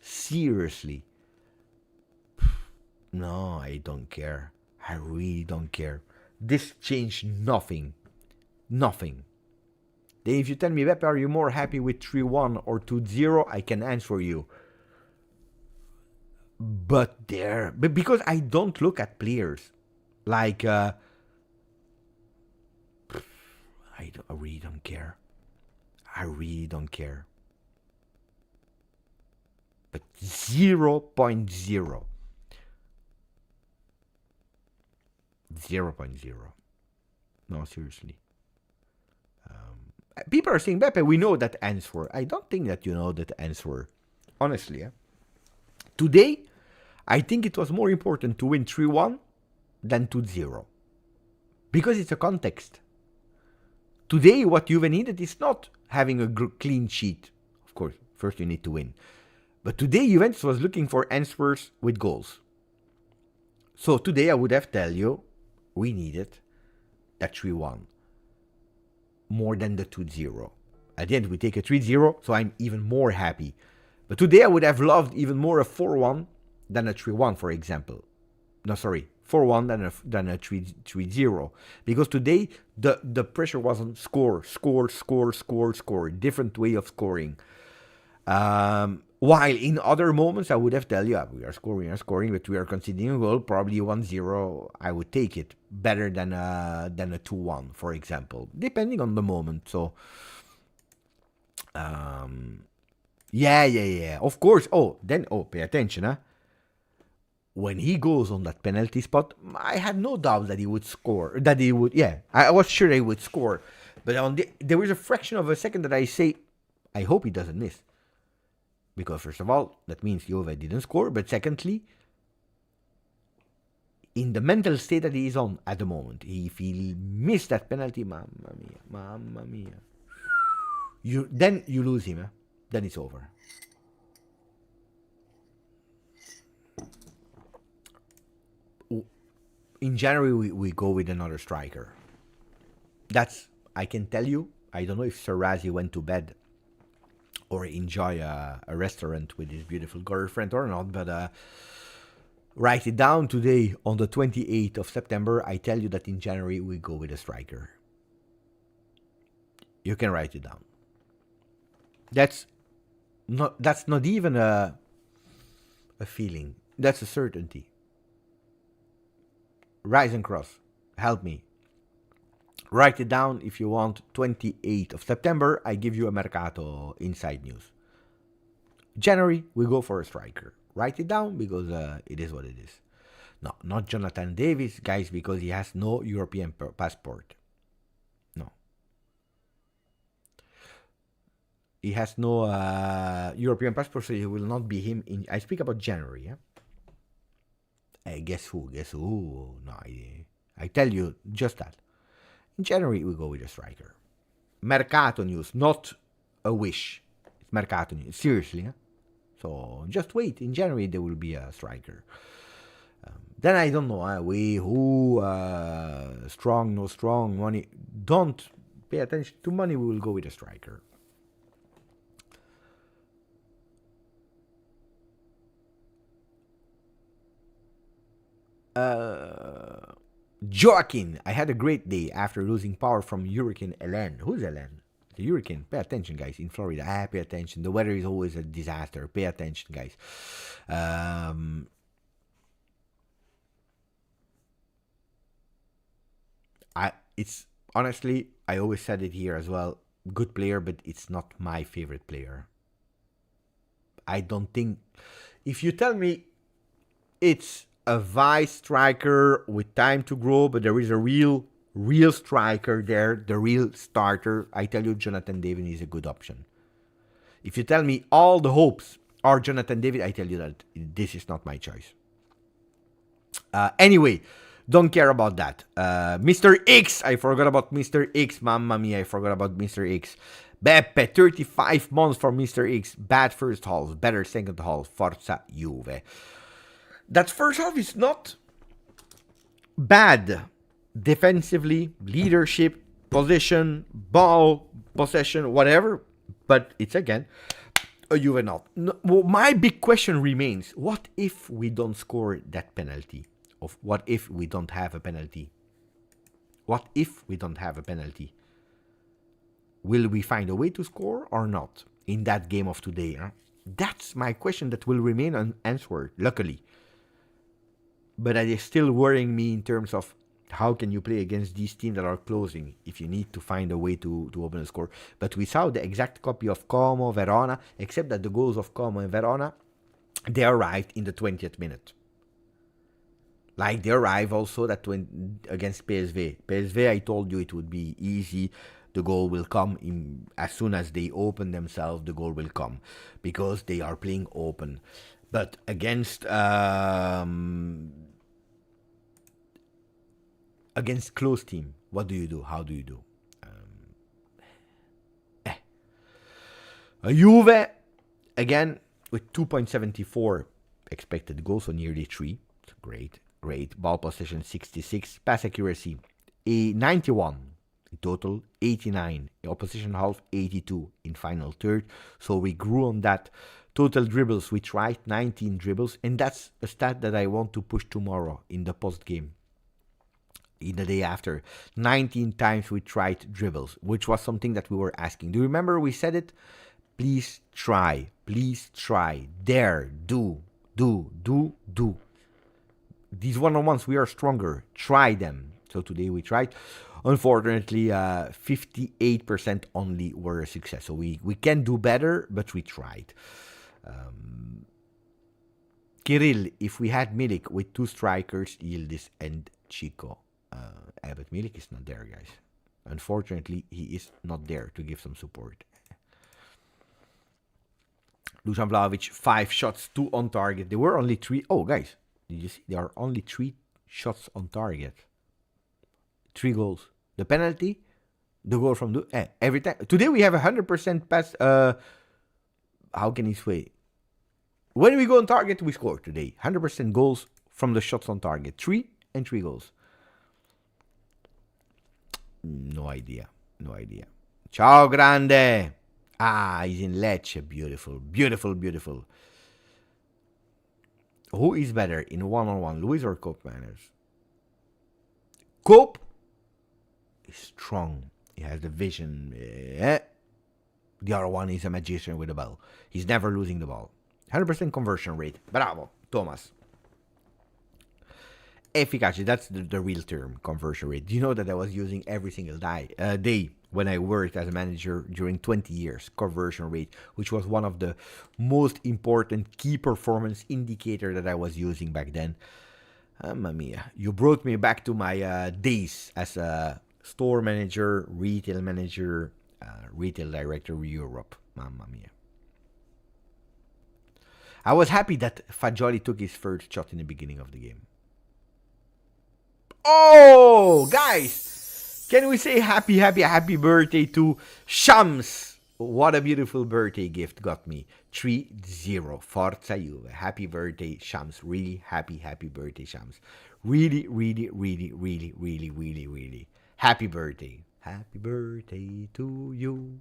seriously. No, I don't care. I really don't care. This changed nothing. Nothing. Then if you tell me, Beppe, are you more happy with 3-1 or 2-0? I can answer you. But because I don't look at players. Like, I really don't care. I really don't care. But 0.0. 0.0. No, seriously. People are saying, Beppe, we know that answer. I don't think that you know that answer. honestly. Today, I think it was more important to win 3-1 than 2-0. Because it's a context. Today, what Juve needed is not having a clean sheet. Of course, first you need to win. But today, Juventus was looking for answers with goals. So today, I would have tell you, we needed that 3-1 more than the 2-0. At the end, we take a 3-0, so I'm even more happy. But today, I would have loved even more a 4-1 than a 3-1, for example. No, sorry, 4-1 than a 3-0. Because today, the pressure was on score. Different way of scoring. While in other moments, I would have tell you, we are scoring, but we are conceding a goal, probably 1-0. I would take it better than a 2-1, for example, depending on the moment. So, yeah. Of course. Pay attention, When he goes on that penalty spot, I had no doubt that he would score. I was sure he would score. But there was a fraction of a second that I say, I hope he doesn't miss. Because first of all, that means Juve didn't score. But secondly, in the mental state that he is on at the moment, if he missed that penalty, mamma mia. Then you lose him. Then it's over. In January, we go with another striker. That's, I can tell you, I don't know if Sarazi went to bed or enjoy a restaurant with his beautiful girlfriend or not, but write it down today on the 28th of September. I tell you that in January, we go with a striker. You can write it down. That's not even a feeling. That's a certainty. Rise and cross. Help me. Write it down if you want. 28th of September, I give you a Mercato inside news. January, we go for a striker. Write it down because it is what it is. No, not Jonathan Davis, guys, because he has no European passport. No. He has no European passport, so it will not be him. I speak about January, Hey, guess who? No, I tell you just that. In January, we go with a striker. Mercato news, not a wish. It's Mercato news, seriously. So just wait. In January, there will be a striker. Then I don't know. Strong, no strong, money. Don't pay attention to money. We will go with a striker. Joaquin, I had a great day after losing power from Hurricane Helen. Who's Helen? The hurricane. Pay attention, guys. In Florida, pay attention. The weather is always a disaster. Pay attention, guys. It's honestly, I always said it here as well. Good player, but it's not my favorite player. I don't think. If you tell me it's a vice striker with time to grow, but there is a real striker there, the real starter, I tell you Jonathan David is a good option. If you tell me all the hopes are Jonathan David, I tell you that this is not my choice. Anyway, don't care about that. Mr. X, I forgot about Mr. X. Mamma mia, I forgot about Mr. X. Beppe, 35 months for Mr. X. Bad first half, better second half. Forza Juve. That first half is not bad. Defensively, leadership, position, ball, possession, whatever. But it's again a Juve not. No, well, my big question remains, what if we don't score that penalty? What if we don't have a penalty? What if we don't have a penalty? Will we find a way to score or not in that game of today? That's my question that will remain unanswered, luckily. But it is still worrying me in terms of how can you play against these teams that are closing if you need to find a way to open a score. But we saw the exact copy of Como, Verona, except that the goals of Como and Verona, they arrived in the 20th minute. Like they arrive also that when against PSV. PSV, I told you it would be easy. The goal will come as soon as they open themselves. The goal will come because they are playing open. But against close team, what do you do? How do you do? A Juve again with 2.74 expected goals, so nearly 3. It's great. Ball possession 66, pass accuracy 91 in total, 89 in opposition half, 82 in final third. So we grew on that. Total dribbles, we tried 19 dribbles, and that's a stat that I want to push tomorrow in the post game. In the day after, 19 times we tried dribbles, which was something that we were asking. Do you remember we said it? Please try, dare, do. These one-on-ones, we are stronger. Try them. So today we tried. Unfortunately, 58% only were a success. So we can do better, but we tried. Kirill, if we had Milik with 2 strikers, Yildiz and Chico. But Milik is not there, guys. Unfortunately, he is not there to give some support. Dusan Vlahovic, 5 shots, 2 on target. There were only 3. Oh, guys. Did you see? There are only 3 shots on target. 3 goals. The penalty, the goal from every time. Today we have 100% pass. How can he say? When we go on target, we score today. 100% goals from the shots on target. 3 and 3 goals. No idea. Ciao, grande. He's in Lecce. Beautiful. Who is better in one-on-one, Luis or Koopmeiners? Koop is strong. He has the vision. The other one is a magician with the ball. He's never losing the ball. 100% conversion rate. Bravo, Thomas. Efficacy, that's the real term, conversion rate. Do you know that I was using every single day when I worked as a manager during 20 years, conversion rate, which was one of the most important key performance indicator that I was using back then. Mamma mia. You brought me back to my days as a store manager, retail manager, retail director of Europe. Mamma mia. I was happy that Fagioli took his first shot in the beginning of the game. Oh, guys, can we say happy birthday to Shams? What a beautiful birthday gift got me. 3-0, Forza Juve. Happy birthday, Shams. Really happy birthday, Shams. Really. Happy birthday. Happy birthday to you.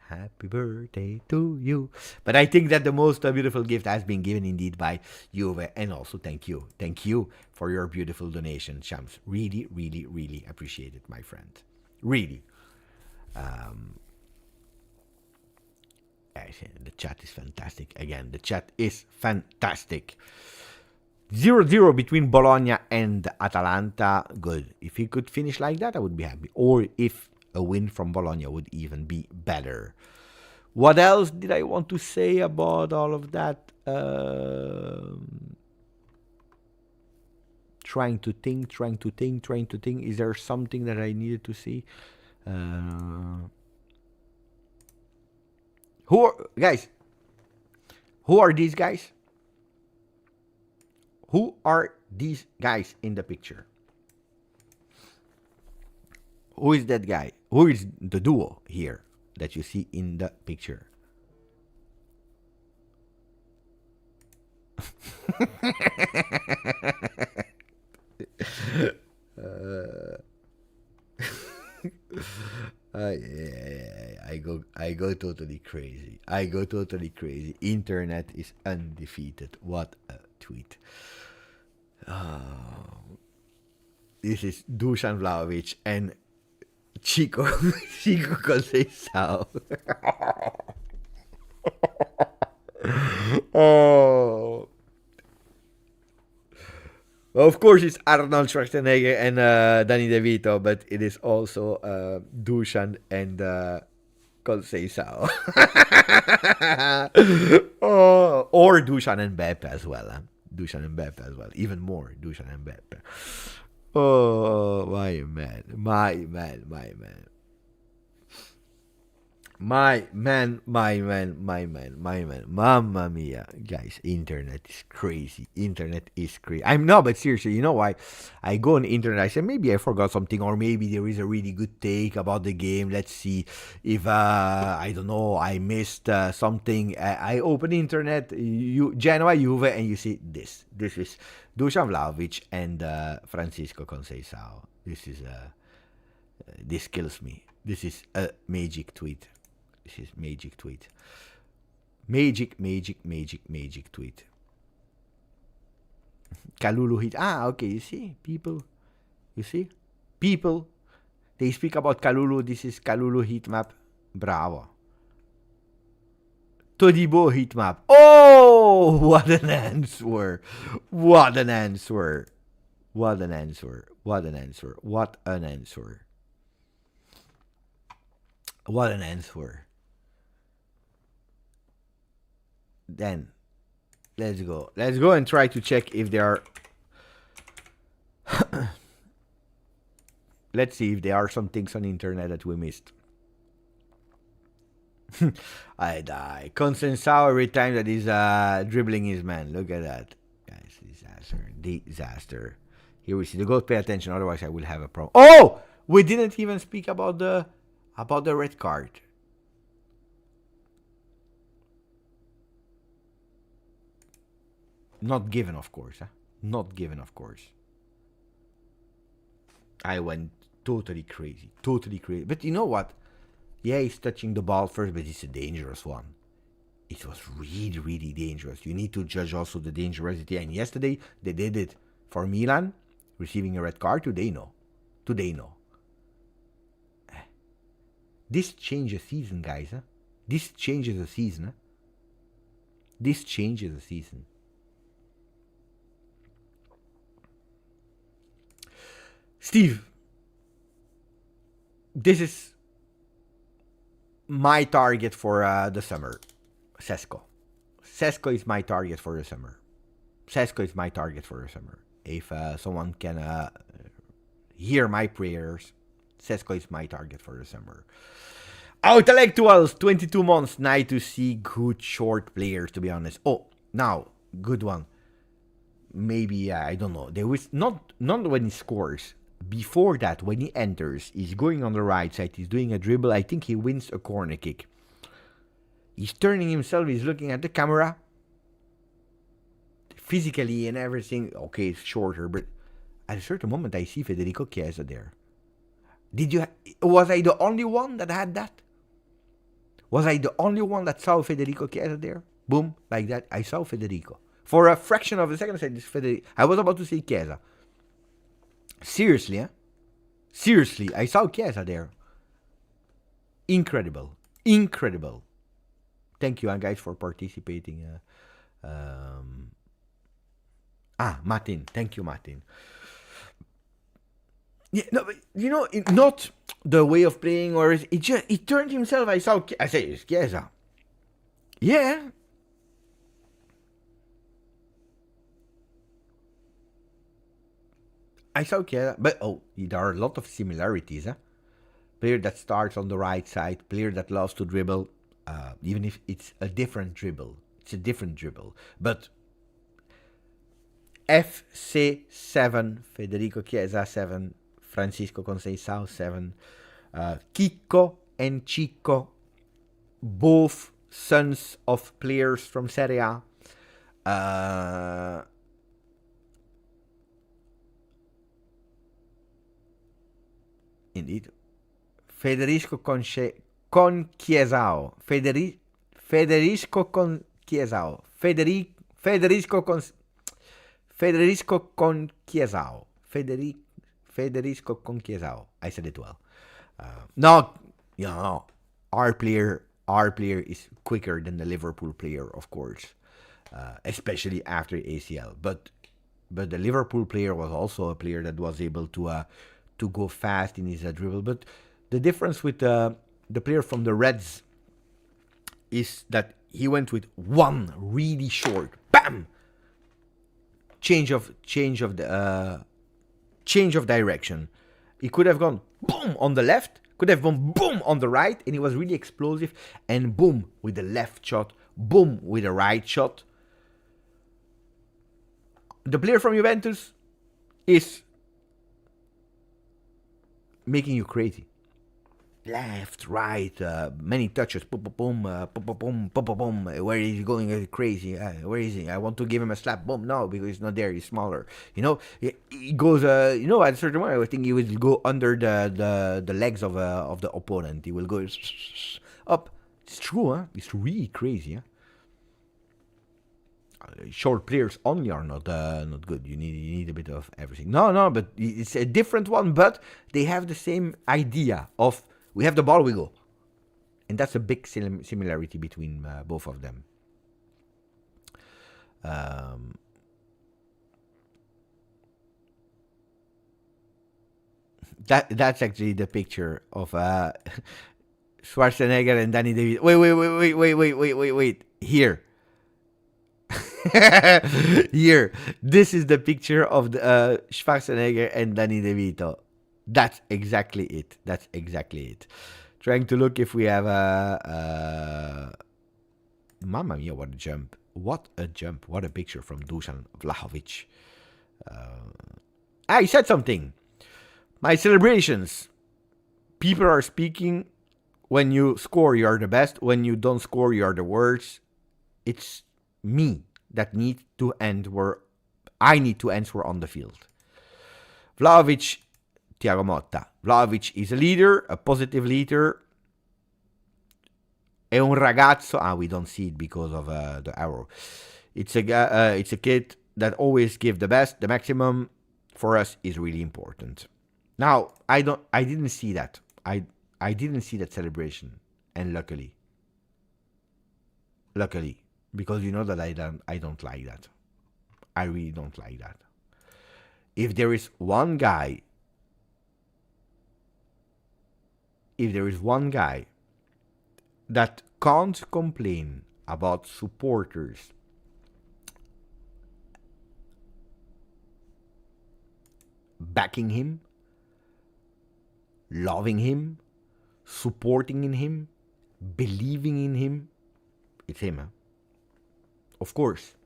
Happy birthday to you. But I think that the most beautiful gift has been given indeed by Juve. And also thank you. Thank you for your beautiful donation, Shams. Really appreciate it, my friend. Really. The chat is fantastic. Again, the chat is fantastic. 0-0 between Bologna and Atalanta. Good. If he could finish like that, I would be happy. Or if a win from Bologna would even be better. What else did I want to say about all of that? Trying to think. Is there something that I needed to see? Who are these guys? Who are these guys in the picture? Who is that guy? Who is the duo here that you see in the picture? I go totally crazy. Internet is undefeated. What a tweet. This is Dusan Vlahovic and Chico Conceicao. Oh. Well, of course, it's Arnold Schwarzenegger and Danny DeVito, but it is also Dusan and Conceicao. Or Dusan and Beppe as well. Dusan and Mbappe as well. Even more, Dusan and Mbappe. Oh, my man. My man, my man. My man, my man, my man, my man. Mamma mia. Guys, internet is crazy. Internet is crazy. I'm no, but seriously, you know why? I go on internet, I say maybe I forgot something, or maybe there is a really good take about the game. Let's see if I don't know, I missed something. I open internet, Genoa, Juve, and you see this. This is Dusan Vlahovic and Francisco Conceicao. This kills me. This is a magic tweet. This is magic tweet. Magic tweet. Kalulu hit. Okay, you see? People. You see? People. They speak about Kalulu. This is Kalulu heat map. Bravo. Todibo heat map. Oh! What an answer. What an answer. What an answer. What an answer. What an answer. What an answer. Then, let's go. Let's go and try to check if there are... Let's see if there are some things on the internet that we missed. I die. Conceicao every time that he's dribbling his man. Look at that. Guys, disaster. Disaster. Here we see the goal. Pay attention, otherwise I will have a problem. Oh! We didn't even speak about the red card. Not given, of course. Not given, of course. I went totally crazy. Totally crazy. But you know what? Yeah, he's touching the ball first, but it's a dangerous one. It was really, really dangerous. You need to judge also the dangerosity. And yesterday, they did it for Milan, receiving a red card. Today, no. Today, no. This changes the season, guys. This changes the season. This changes the season. Steve, this is my target for the summer. Sesko. Sesko is my target for the summer. Sesko is my target for the summer. If someone can hear my prayers, Sesko is my target for the summer. Intellectuals, 22 months. Nice to see good short players, to be honest. Oh, now, good one. Maybe, I don't know. There was not when he scores. Before that, when he enters, he's going on the right side, he's doing a dribble, I think he wins a corner kick. He's turning himself, he's looking at the camera. Physically and everything, okay, it's shorter, but at a certain moment I see Federico Chiesa there. Was I the only one that had that? Was I the only one that saw Federico Chiesa there? Boom, like that, I saw Federico. For a fraction of a second, I said, this Federico. I was about to say Chiesa. Seriously, Seriously, I saw Chiesa there. Incredible. Incredible. Thank you, guys, for participating. Martin. Thank you, Martin. Yeah, no, but, you know, not the way of playing, or he turned himself. I say, it's Chiesa. Yeah. I saw Chiesa, but there are a lot of similarities. Player that starts on the right side, player that loves to dribble, even if it's a different dribble. It's a different dribble. But FC7, Federico Chiesa 7, Francisco Conceicao 7, Kiko and Chico, both sons of players from Serie A. Indeed. Federico Conceicao. Federico Conceicao. Federico Conceicao. I said it well. No, our player is quicker than the Liverpool player, of course, especially after ACL. But the Liverpool player was also a player that was able to go fast in his dribble. But the difference with the player from the Reds is that he went with one really short, bam, change of direction. He could have gone boom on the left, could have gone boom on the right, and he was really explosive. And boom with the left shot, boom with the right shot. The player from Juventus is making you crazy. Left, right, many touches, boom, boom, boom, boom, boom, boom, boom, boom. Where is he going crazy? Where is he? I want to give him a slap. Boom, no, because he's not there. He's smaller. You know, he goes. You know, at a certain point, I think he will go under the legs of the opponent. He will go up. It's true, huh? It's really crazy, huh? Short players only are not good. You need a bit of everything. No, but it's a different one. But they have the same idea of. We have the ball, we go. And that's a big similarity between both of them. That's actually the picture of Schwarzenegger and Danny DeVito. Wait. Here. Here. This is the picture of the Schwarzenegger and Danny DeVito. That's exactly it. Trying to look if we have Mamma mia, what a jump. What a picture from Dusan Vlahovic. He said something. My celebrations. People are speaking. When you score, you are the best. When you don't score, you are the worst. It's me that need to end where I need to answer on the field. Vlahovic, Thiago Motta. Vlahovic is a leader, a positive leader. È un ragazzo. We don't see it because of the arrow. It's a kid that always gives the best, the maximum. For us is really important. Now I didn't see that. I didn't see that celebration, and luckily, because you know that I don't like that. I really don't like that. If there is one guy that can't complain about supporters backing him, loving him, supporting in him, believing in him, it's him. Huh? Of course,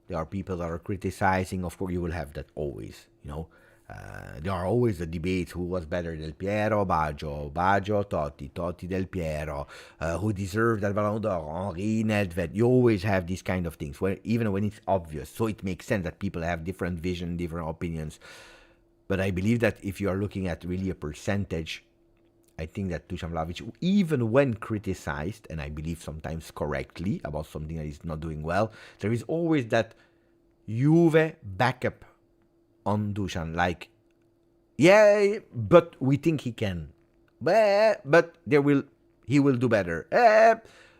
there are people that are criticizing. Of course, you will have that always, you know. There are always the debates: who was better, Del Piero, Baggio, Totti, Del Piero, who deserved that Ballon d'Or, Henry, Nedved. You always have these kind of things, even when it's obvious. So it makes sense that people have different vision, different opinions. But I believe that if you are looking at really a percentage, I think that Dusan Vlahovic, even when criticized, and I believe sometimes correctly, about something that is not doing well, there is always that Juve backup on Dusan, like, yeah, but we think he can, but he will do better,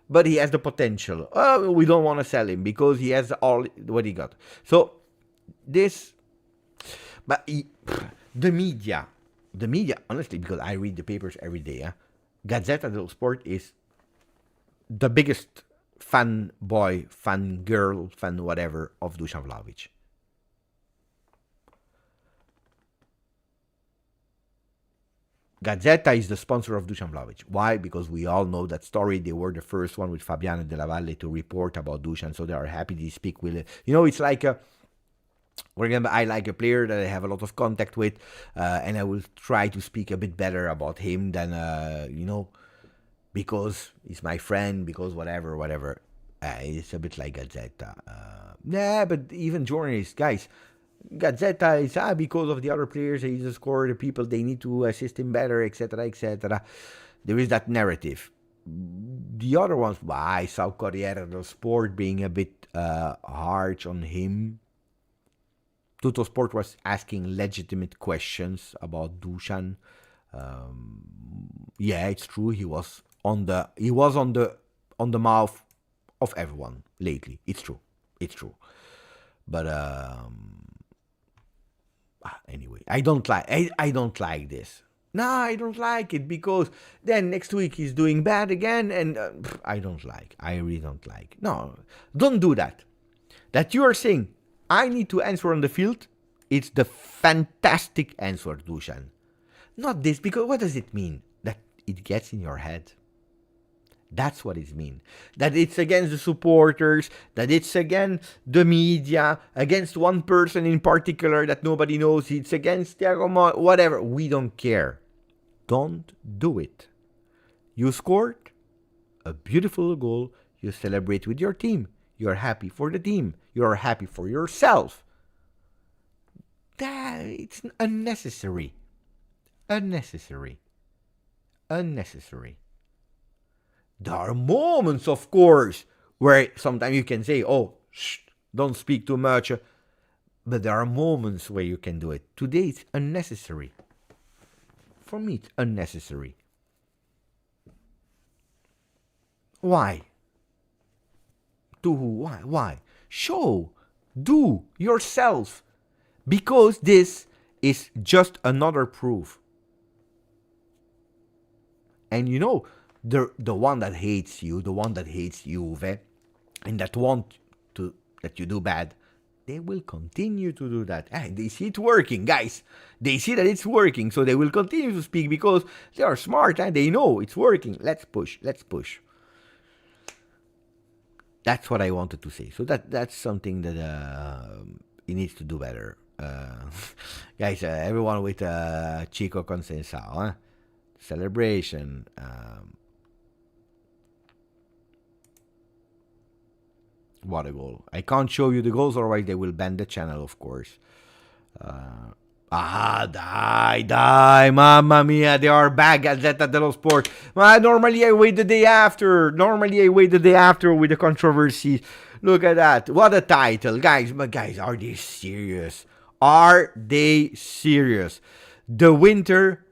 but he has the potential. We don't want to sell him because he has all what he got. So this, but the media, honestly, because I read the papers every day, Gazzetta dello Sport is the biggest fan boy, fan girl, fan whatever of Dusan Vlahovic. Gazzetta is the sponsor of Dusan Vlahovic. Why? Because we all know that story. They were the first one with Fabiano Della Valle to report about Dusan, so they are happy to speak with it. You know, it's like for example, I like a player that I have a lot of contact with, and I will try to speak a bit better about him than, because he's my friend, because whatever. It's a bit like Gazzetta. But even journalists, guys, Gazzetta is because of the other players, he just scored, the people, they need to assist him better, etc. There is that narrative. The other ones, I saw Corriere dello Sport being a bit harsh on him. Tutto Sport was asking legitimate questions about Dusan. Yeah, it's true. He was on the mouth of everyone lately. It's true. But anyway, I don't like this. No, I don't like it, because then next week he's doing bad again, and I really don't like. No, don't do that. That you are saying, I need to answer on the field, it's the fantastic answer, Dusan. Not this, because what does it mean? That it gets in your head. That's what it means. That it's against the supporters, that it's against the media, against one person in particular that nobody knows, it's against Thiago Motta, whatever. We don't care. Don't do it. You scored a beautiful goal. You celebrate with your team. You're happy for the team. You're happy for yourself. It's unnecessary. Unnecessary. Unnecessary. There are moments, of course, where sometimes you can say, oh, shh, don't speak too much. But there are moments where you can do it. Today it's unnecessary. For me, it's unnecessary. Why? To who? Why? Show. Do yourself. Because this is just another proof. And you know, the one that hates you, the one that hates Juve, and that want to that you do bad, they will continue to do that. And they see it working, guys. They see that it's working, so they will continue to speak because they are smart and they know it's working. Let's push. Let's push. That's what I wanted to say. So that's something that he needs to do better. Guys, everyone with Chico Conceicao, celebration. What a goal. I can't show you the goals, otherwise they will ban the channel, of course. Die, mamma mia, they are back at Gazzetta dello Sport. Normally I wait the day after. With the controversy. Look at that. What a title. Guys, are they serious? Are they serious? The winter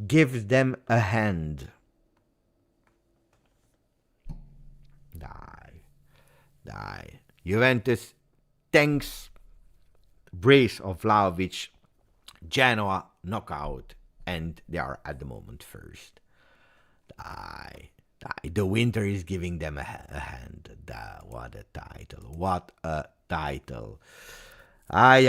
gives them a hand. Die. Juventus thanks brace of Vlahovic. Genoa knockout, and they are at the moment first. Die. The winter is giving them a hand. What a title. What a title. Ay.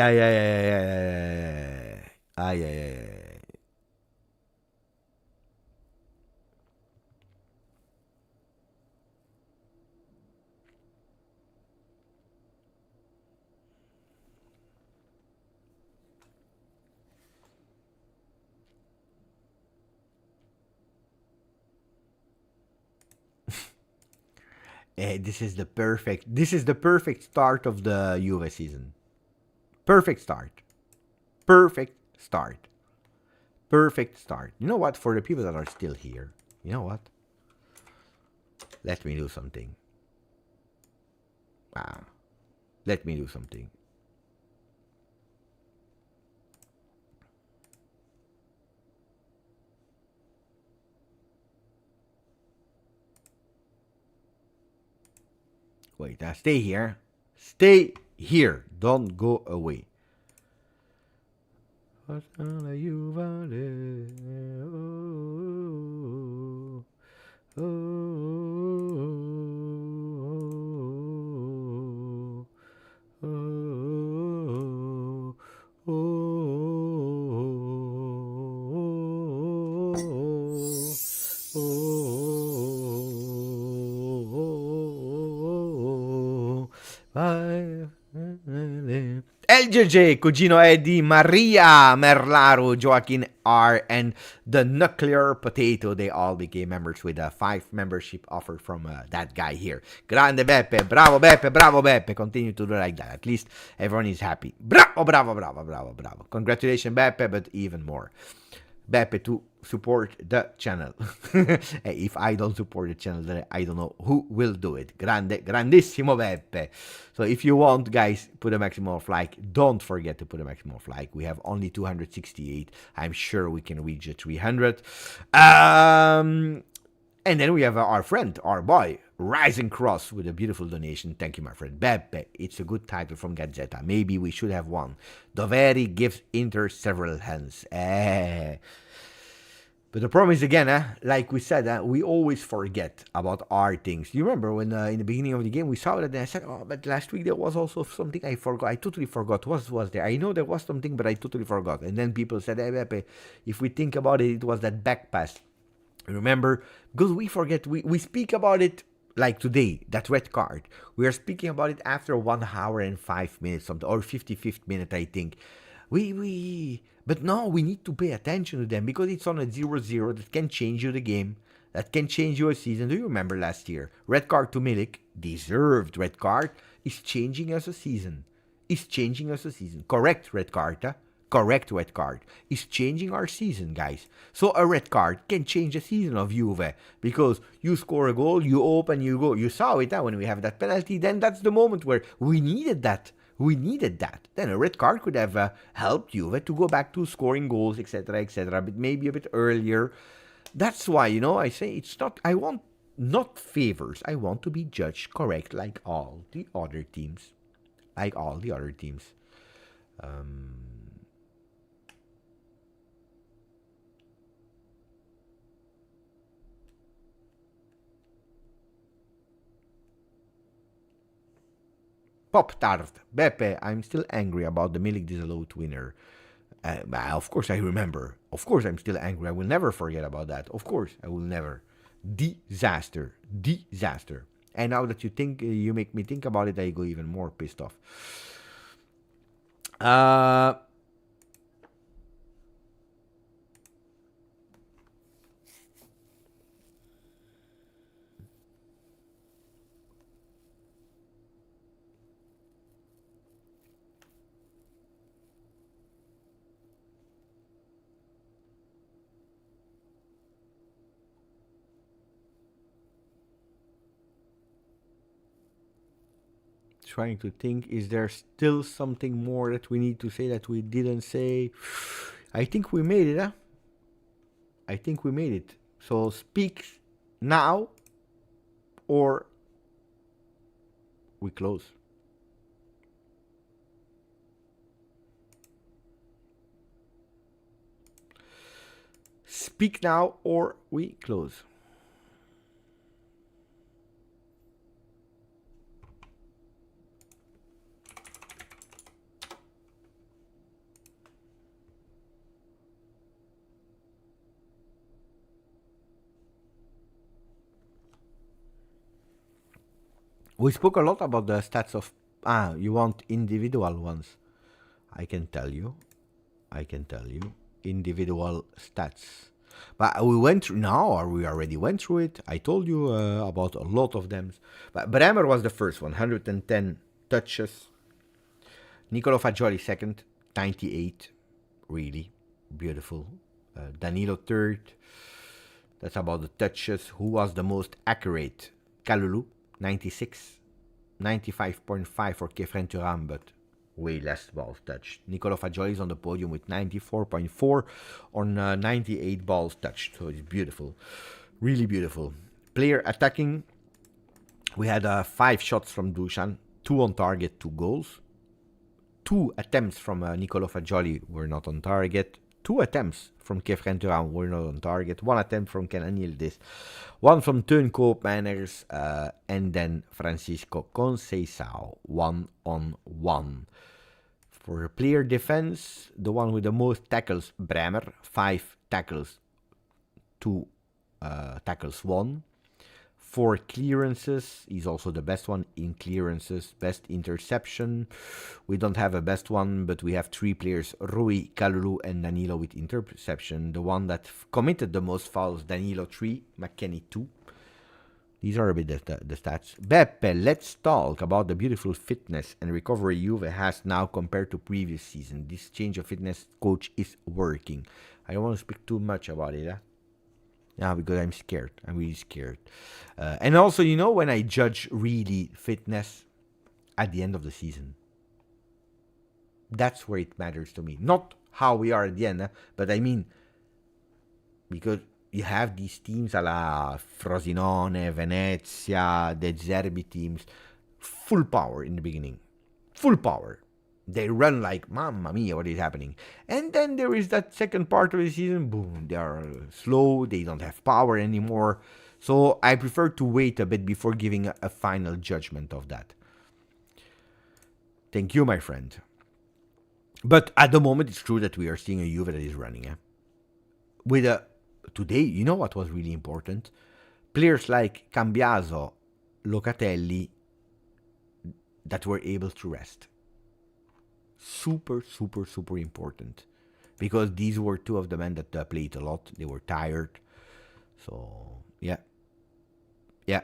This is the perfect start of the Juve season. Perfect start. You know what? For the people that are still here, you know what? Let me do something. Let me do something. Wait, stay here. Stay here. Don't go away. LJJ, Cugino Eddie, Maria, Merlaro, Joaquin R, and the Nuclear Potato. They all became members with a 5 membership offer from that guy here. Grande Beppe, bravo Beppe. Continue to do like that. At least everyone is happy. Bravo. Congratulations, Beppe, but even more. Beppe to support the channel. If I don't support the channel, then I don't know who will do it. Grandissimo Beppe. So if you want, guys, put a maximum of like. Don't forget to put a maximum of like. We have only 268. I'm sure we can reach the 300. And then we have our friend, our boy, Rising Cross, with a beautiful donation. Thank you, my friend. Beppe, it's a good title from Gazzetta. Maybe we should have one. Doveri gives Inter several hands. But the problem is, again, like we said, we always forget about our things. You remember when in the beginning of the game we saw that and I said, oh, but last week there was also something I forgot. I totally forgot. What was there? I know there was something, but I totally forgot. And then people said, hey, Pepe, if we think about it, it was that back pass. Remember? Because we forget. We speak about it like today, that red card. We are speaking about it after 1 hour and 5 minutes, something, or 55th minute, I think. But no, we need to pay attention to them because it's on a 0-0 that can change you the game, that can change you a season. Do you remember last year? Red card to Milik, deserved red card, is changing us a season. Correct red card, huh? Correct red card. Is changing our season, guys. So a red card can change the season of Juve because you score a goal, you open, you go. You saw it when we have that penalty. Then that's the moment where we needed that. Then a red card could have helped Juve to go back to scoring goals, etc., but maybe a bit earlier. That's why, I say it's not, I want not favors. I want to be judged correct like all the other teams. Pop-Tart. Beppe, I'm still angry about the Milik disallowed winner. Of course I remember. Of course I'm still angry. I will never forget about that. Of course I will never. Disaster. And now that you make me think about it, I go even more pissed off. Trying to think, is there still something more that we need to say that we didn't say? I think we made it, So speak now or we close. Speak now or we close. We spoke a lot about the stats of... you want individual ones. I can tell you. Individual stats. But we went through... Now, or we already went through it. I told you about a lot of them. But Bremer was the first one. 110 touches. Nicolo Fagioli second. 98. Really beautiful. Danilo third. That's about the touches. Who was the most accurate? Kalulu. 96, 95.5 for Kefren Turam, but way less balls touched. Nicolo Fagioli is on the podium with 94.4 on 98 balls touched, so it's beautiful, really beautiful. Player attacking, we had 5 shots from Dusan, 2 on target, 2 goals. 2 attempts from Nicolo Fagioli were not on target. 2 attempts from Kefren Turam were not on target. 1 attempt from Kenan Yildiz. 1 from Teun Koopmeiners. And then Francisco Conceicao. 1-on-1. For player defense, the one with the most tackles, Bremer. 5 tackles. 2 tackles won. 4 clearances. He's also the best one in clearances. Best interception. We don't have a best one, but we have 3 players, Rouhi, Kalulu, and Danilo with interception. The one that committed the most fouls, Danilo 3, McKennie 2. These are a bit the stats. Beppe, let's talk about the beautiful fitness and recovery Juve has now compared to previous season. This change of fitness coach is working. I don't want to speak too much about it, Yeah, because I'm scared. I'm really scared. And also, when I judge really fitness at the end of the season, that's where it matters to me. Not how we are at the end, but I mean, because you have these teams a la Frosinone, Venezia, the Zerbi teams, full power in the beginning. Full power. They run like, mamma mia, what is happening? And then there is that second part of the season, boom, they are slow, they don't have power anymore. So I prefer to wait a bit before giving a final judgment of that. Thank you, my friend. But at the moment, it's true that we are seeing a Juve that is running. Today, you know what was really important? Players like Cambiaso, Locatelli, that were able to rest. Super, super, super important. Because these were two of the men that played a lot. They were tired. So, yeah. Yeah.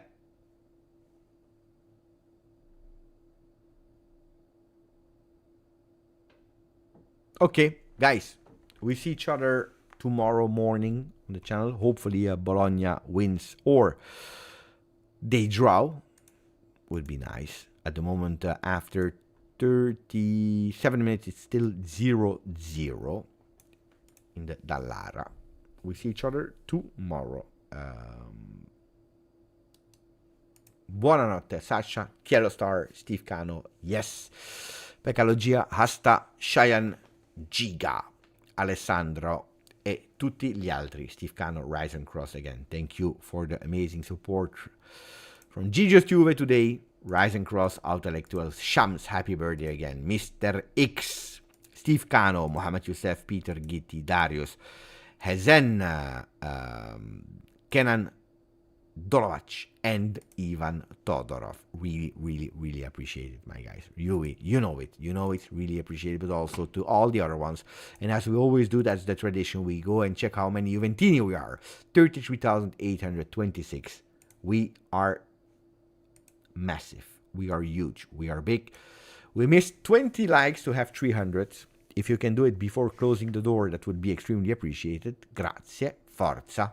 Okay, guys. We see each other tomorrow morning on the channel. Hopefully, Bologna wins or they draw. Would be nice. At the moment, after 37 minutes, it's still 0-0 in the Dallara. We see each other tomorrow. Buonanotte, Sasha, Chielo Star, Steve Cano, yes. Pecalogia, Hasta, Cheyenne, Giga, Alessandro e tutti gli altri. Steve Cano, Rise and Cross again. Thank you for the amazing support from GJustjuve today. Rise and Cross, Autolectuals, Shams, happy birthday again. Mr. X, Steve Cano, Mohamed Youssef, Peter Gitti, Darius, Hazen, Kenan Dolovac, and Ivan Todorov. Really, really, really appreciate it, my guys. You know it, really appreciate it, but also to all the other ones. And as we always do, that's the tradition. We go and check how many Juventini we are. 33,826. We are massive. We are huge. We are big. We missed 20 likes to have 300. If you can do it before closing the door, that would be extremely appreciated. Grazie. Forza.